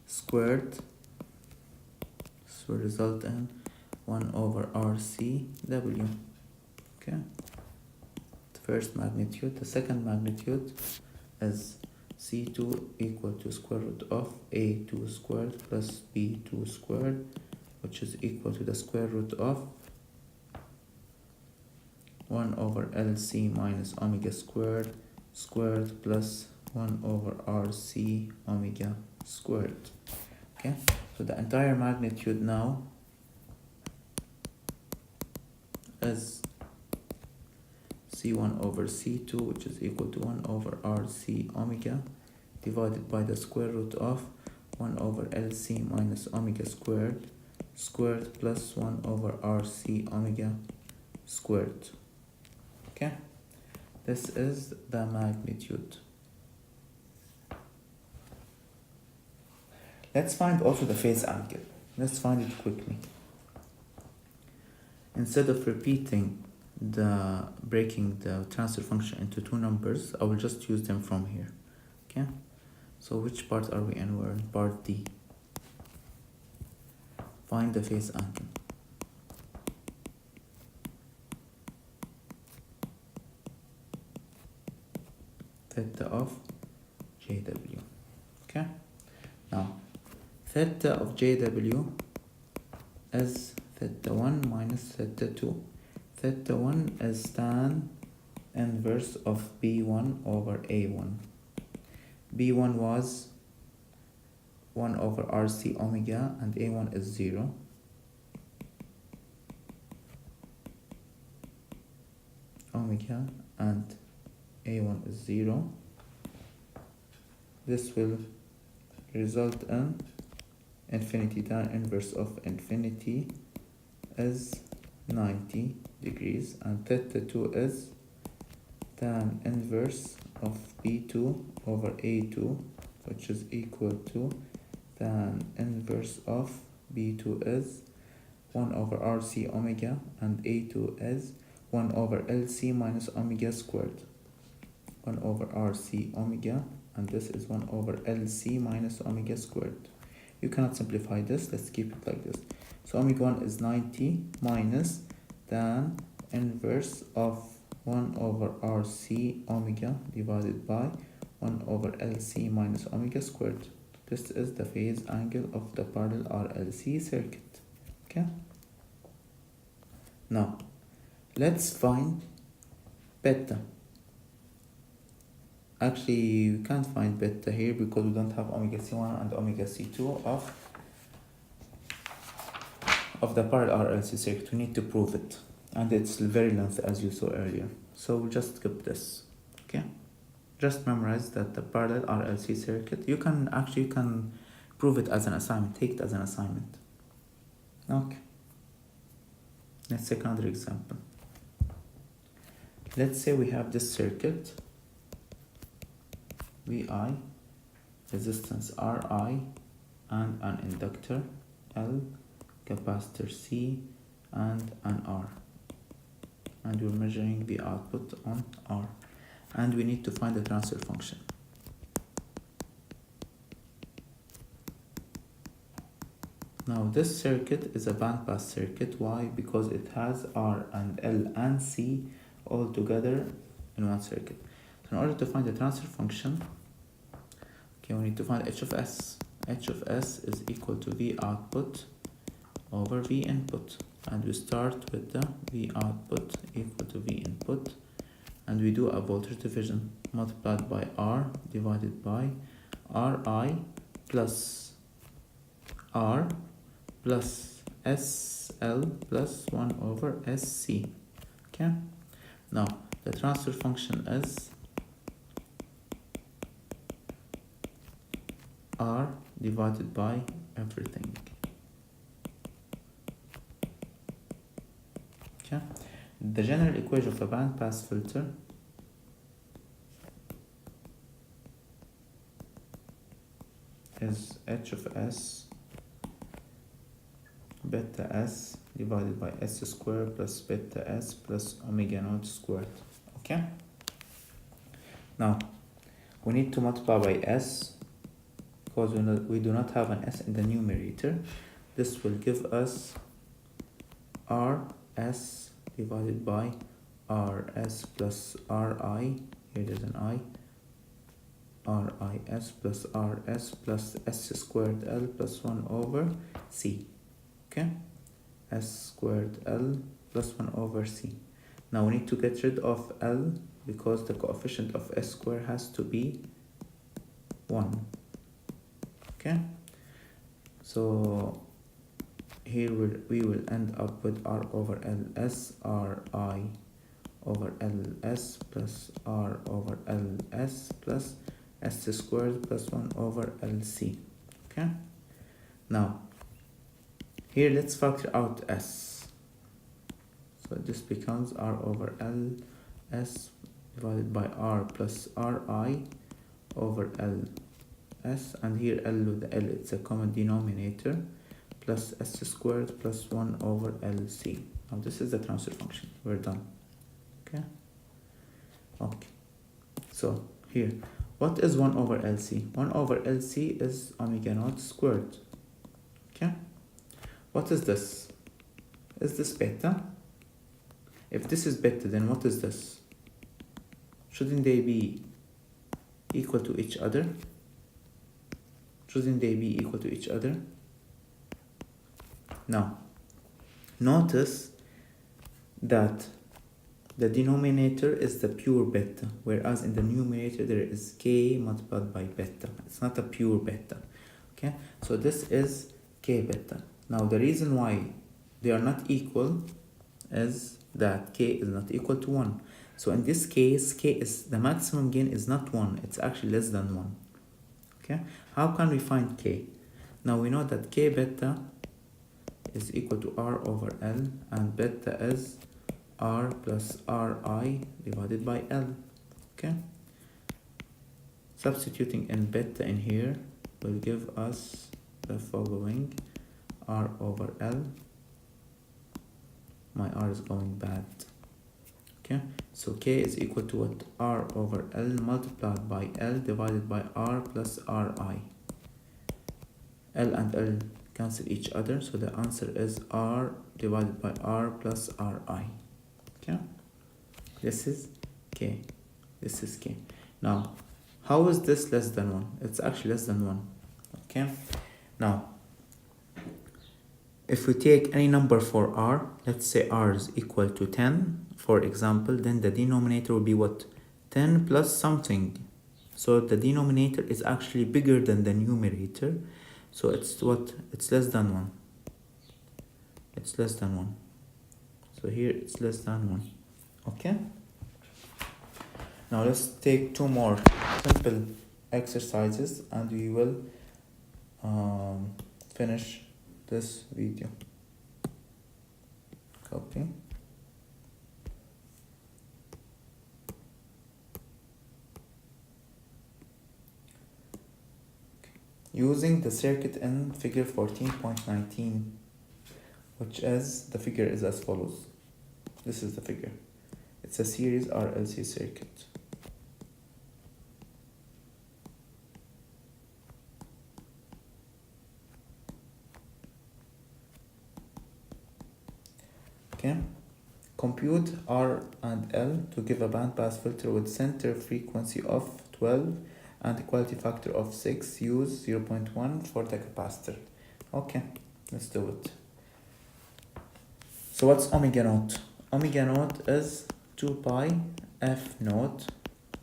squared. This will result in 1 over RC W. Okay, the first magnitude. The second magnitude is C2 equal to square root of A2 squared plus B2 squared, which is equal to the square root of 1 over LC minus omega squared plus 1 over RC omega squared. Okay, so the entire magnitude now is C1 over C2, which is equal to 1 over RC omega divided by the square root of 1 over LC minus omega squared plus 1 over RC omega squared. Okay, this is the magnitude. Let's find also the phase angle. Let's find it quickly. Instead of breaking the transfer function into two numbers, I will just use them from here. Okay? So which part are we in? We're in part D. Find the phase angle. Theta of JW. Okay? Now, theta of JW is theta 1 minus theta 2. Theta 1 is tan inverse of B1 over A1. B1 was 1 over RC omega and A1 is 0. Omega and A1 is 0. This will result in infinity. Tan inverse of infinity is 90 degrees, and theta 2 is tan inverse of B2 over A2, which is equal to tan inverse of B2 is 1 over RC omega and A2 is 1 over LC minus omega squared. 1 over RC omega, and this is 1 over LC minus omega squared. You cannot simplify this, let's keep it like this. So omega 1 is 90 minus tan inverse of 1 over RC omega divided by 1 over LC minus omega squared. This is the phase angle of the parallel RLC circuit. Okay? Now, let's find beta. Actually, we can't find beta here because we don't have omega C1 and omega C2 of the parallel RLC circuit. We need to prove it, and it's very lengthy as you saw earlier. So we'll just skip this. Okay? Just memorize that the parallel RLC circuit, you can prove it as an assignment. Take it as an assignment. Okay. Let's take another example. Let's say we have this circuit, VI, resistance RI, and an inductor L, capacitor C, and an R. And we're measuring the output on R. And we need to find the transfer function. Now this circuit is a bandpass circuit. Why? Because it has R and L and C all together in one circuit. So in order to find the transfer function, okay, we need to find H of S. H of S is equal to V output over V input. And we start with the V output equal to V input. And we do a voltage division multiplied by R divided by Ri plus R plus SL plus 1 over SC. Okay? Now, the transfer function is R divided by everything. Okay? The general equation of a bandpass filter is H of S beta S divided by S squared plus beta S plus omega naught squared. Okay? Now, we need to multiply by S because we do not have an S in the numerator. This will give us RS divided by RS plus RI, here there's an I, RIS plus RS plus S squared L plus 1 over C. Okay? S squared L plus 1 over C. Now we need to get rid of L because the coefficient of S squared has to be 1. Okay? So here we will end up with R over LS, RI over LS plus R over LS plus S squared plus 1 over LC. Okay? Now, here let's factor out S. So this becomes R over LS divided by R plus RI over s, and here L with L, it's a common denominator, plus s squared plus 1 over LC. Now this is the transfer function. We're done. Okay. Okay. So here, what is 1 over LC? 1 over LC is omega naught squared. Okay. What is this? Is this beta? If this is beta, then what is this? Shouldn't they be equal to each other? Shouldn't they be equal to each other? Now, notice that the denominator is the pure beta, whereas in the numerator there is k multiplied by beta. It's not a pure beta. Okay, so this is k beta. Now the reason why they are not equal is that k is not equal to 1. So in this case, k is the maximum gain is not 1, it's actually less than 1. Okay, how can we find k? Now we know that k beta is equal to r over L, and beta is r plus ri divided by L. Okay, substituting in beta in here will give us the following: r over L, my r is going bad. Okay, so k is equal to what? R over L multiplied by L divided by r plus ri. L and L cancel each other, so the answer is r divided by r plus ri. Okay, this is k, this is k. Now, how is this less than 1? It's actually less than 1. Okay, now if we take any number for r, let's say r is equal to 10, for example, then the denominator will be what? 10 plus something. So the denominator is actually bigger than the numerator. So it's what? It's less than 1. It's less than 1. So here it's less than 1. Okay? Now let's take two more simple exercises and we will finish this video. Copy. Using the circuit in figure 14.19, which is, the figure is as follows. This is the figure. It's a series RLC circuit. Okay. Compute R and L to give a bandpass filter with center frequency of 12 and a quality factor of 6. Use 0.1 for the capacitor. Okay, let's do it. So what's omega naught? Omega naught is 2 pi f naught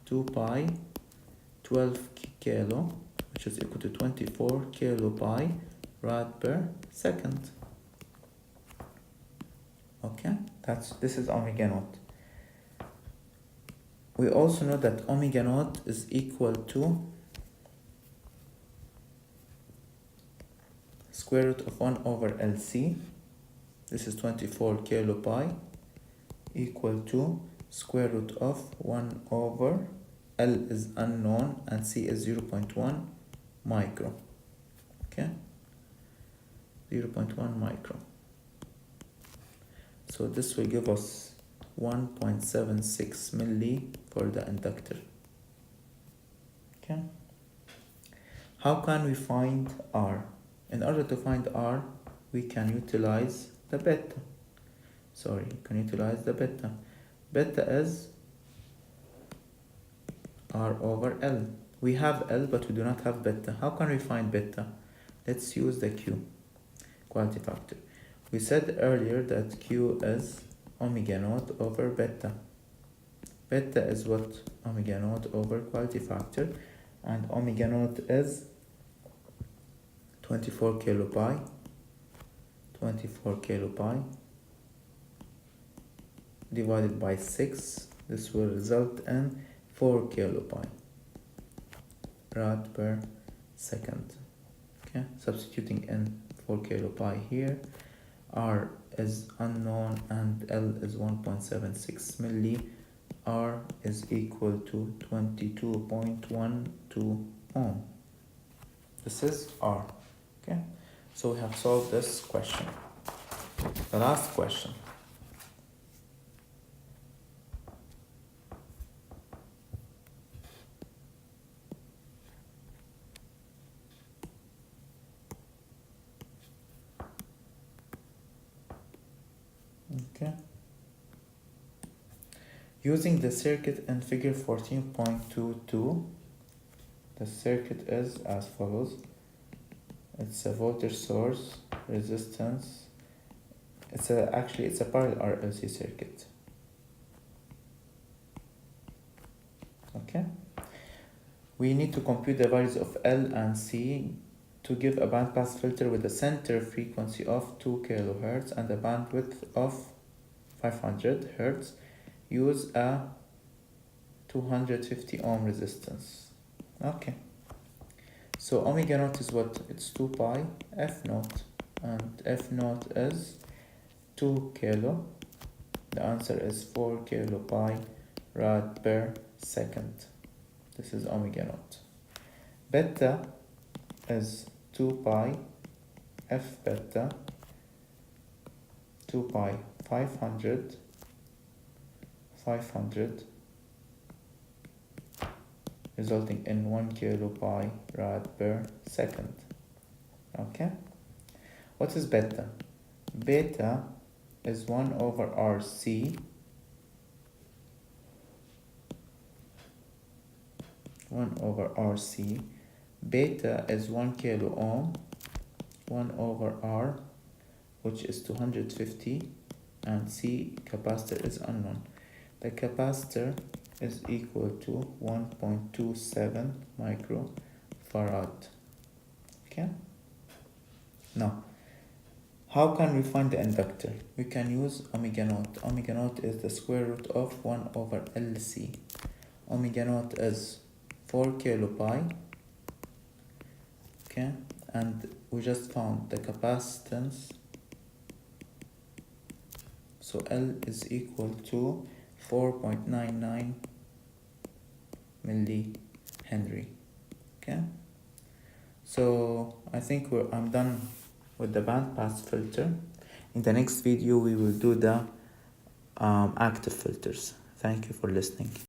2 pi 12 kilo, which is equal to 24 kilopi rad per second. Okay, this is omega naught. We also know that omega naught is equal to square root of 1 over LC. This is 24 kilopi equal to square root of 1 over L is unknown and C is 0.1 micro. Okay, 0.1 micro. So this will give us 1.76 milli for the inductor. Okay. How can we find R? In order to find R, we can utilize the beta. Beta is R over L. We have L, but we do not have beta. How can we find beta? Let's use the Q, quality factor. We said earlier that Q is omega naught over beta. Beta is what? Omega naught over quality factor, and omega naught is 24 kilopi. 24 kilopi divided by 6. This will result in 4 kilopi rad per second. Okay, substituting in 4 kilopi here. R is unknown and L is 1.76 milli. R is equal to 22.12 ohm. This is R. Okay, so we have solved this question. The last question. Okay. Using the circuit in figure 14.22, the circuit is as follows. It's a voltage source, resistance. Actually it's a parallel RLC circuit. Okay. We need to compute the values of L and C to give a bandpass filter with a center frequency of 2 kHz and a bandwidth of 500 Hz. Use a 250 ohm resistance. Okay. So omega naught is what? It's 2 pi F naught, and F naught is 2 kilo. The answer is 4 kilo pi rad per second. This is omega naught. Beta is 2 pi F beta, 2 pi 500, resulting in 1 kilo pi rad per second. Okay. What is beta? Beta is 1 over RC, 1 over RC. Beta is 1 kilo ohm, 1 over R, which is 250, and C, capacitor, is unknown. The capacitor is equal to 1.27 microfarad. Okay. Now, how can we find the inductor? We can use omega naught. Omega naught is the square root of 1 over LC. Omega naught is 4 kilo pi. Okay, and we just found the capacitance. So L is equal to 4.99 millihenry. Okay, so I think I'm done with the bandpass filter. In the next video we will do the active filters. Thank you for listening.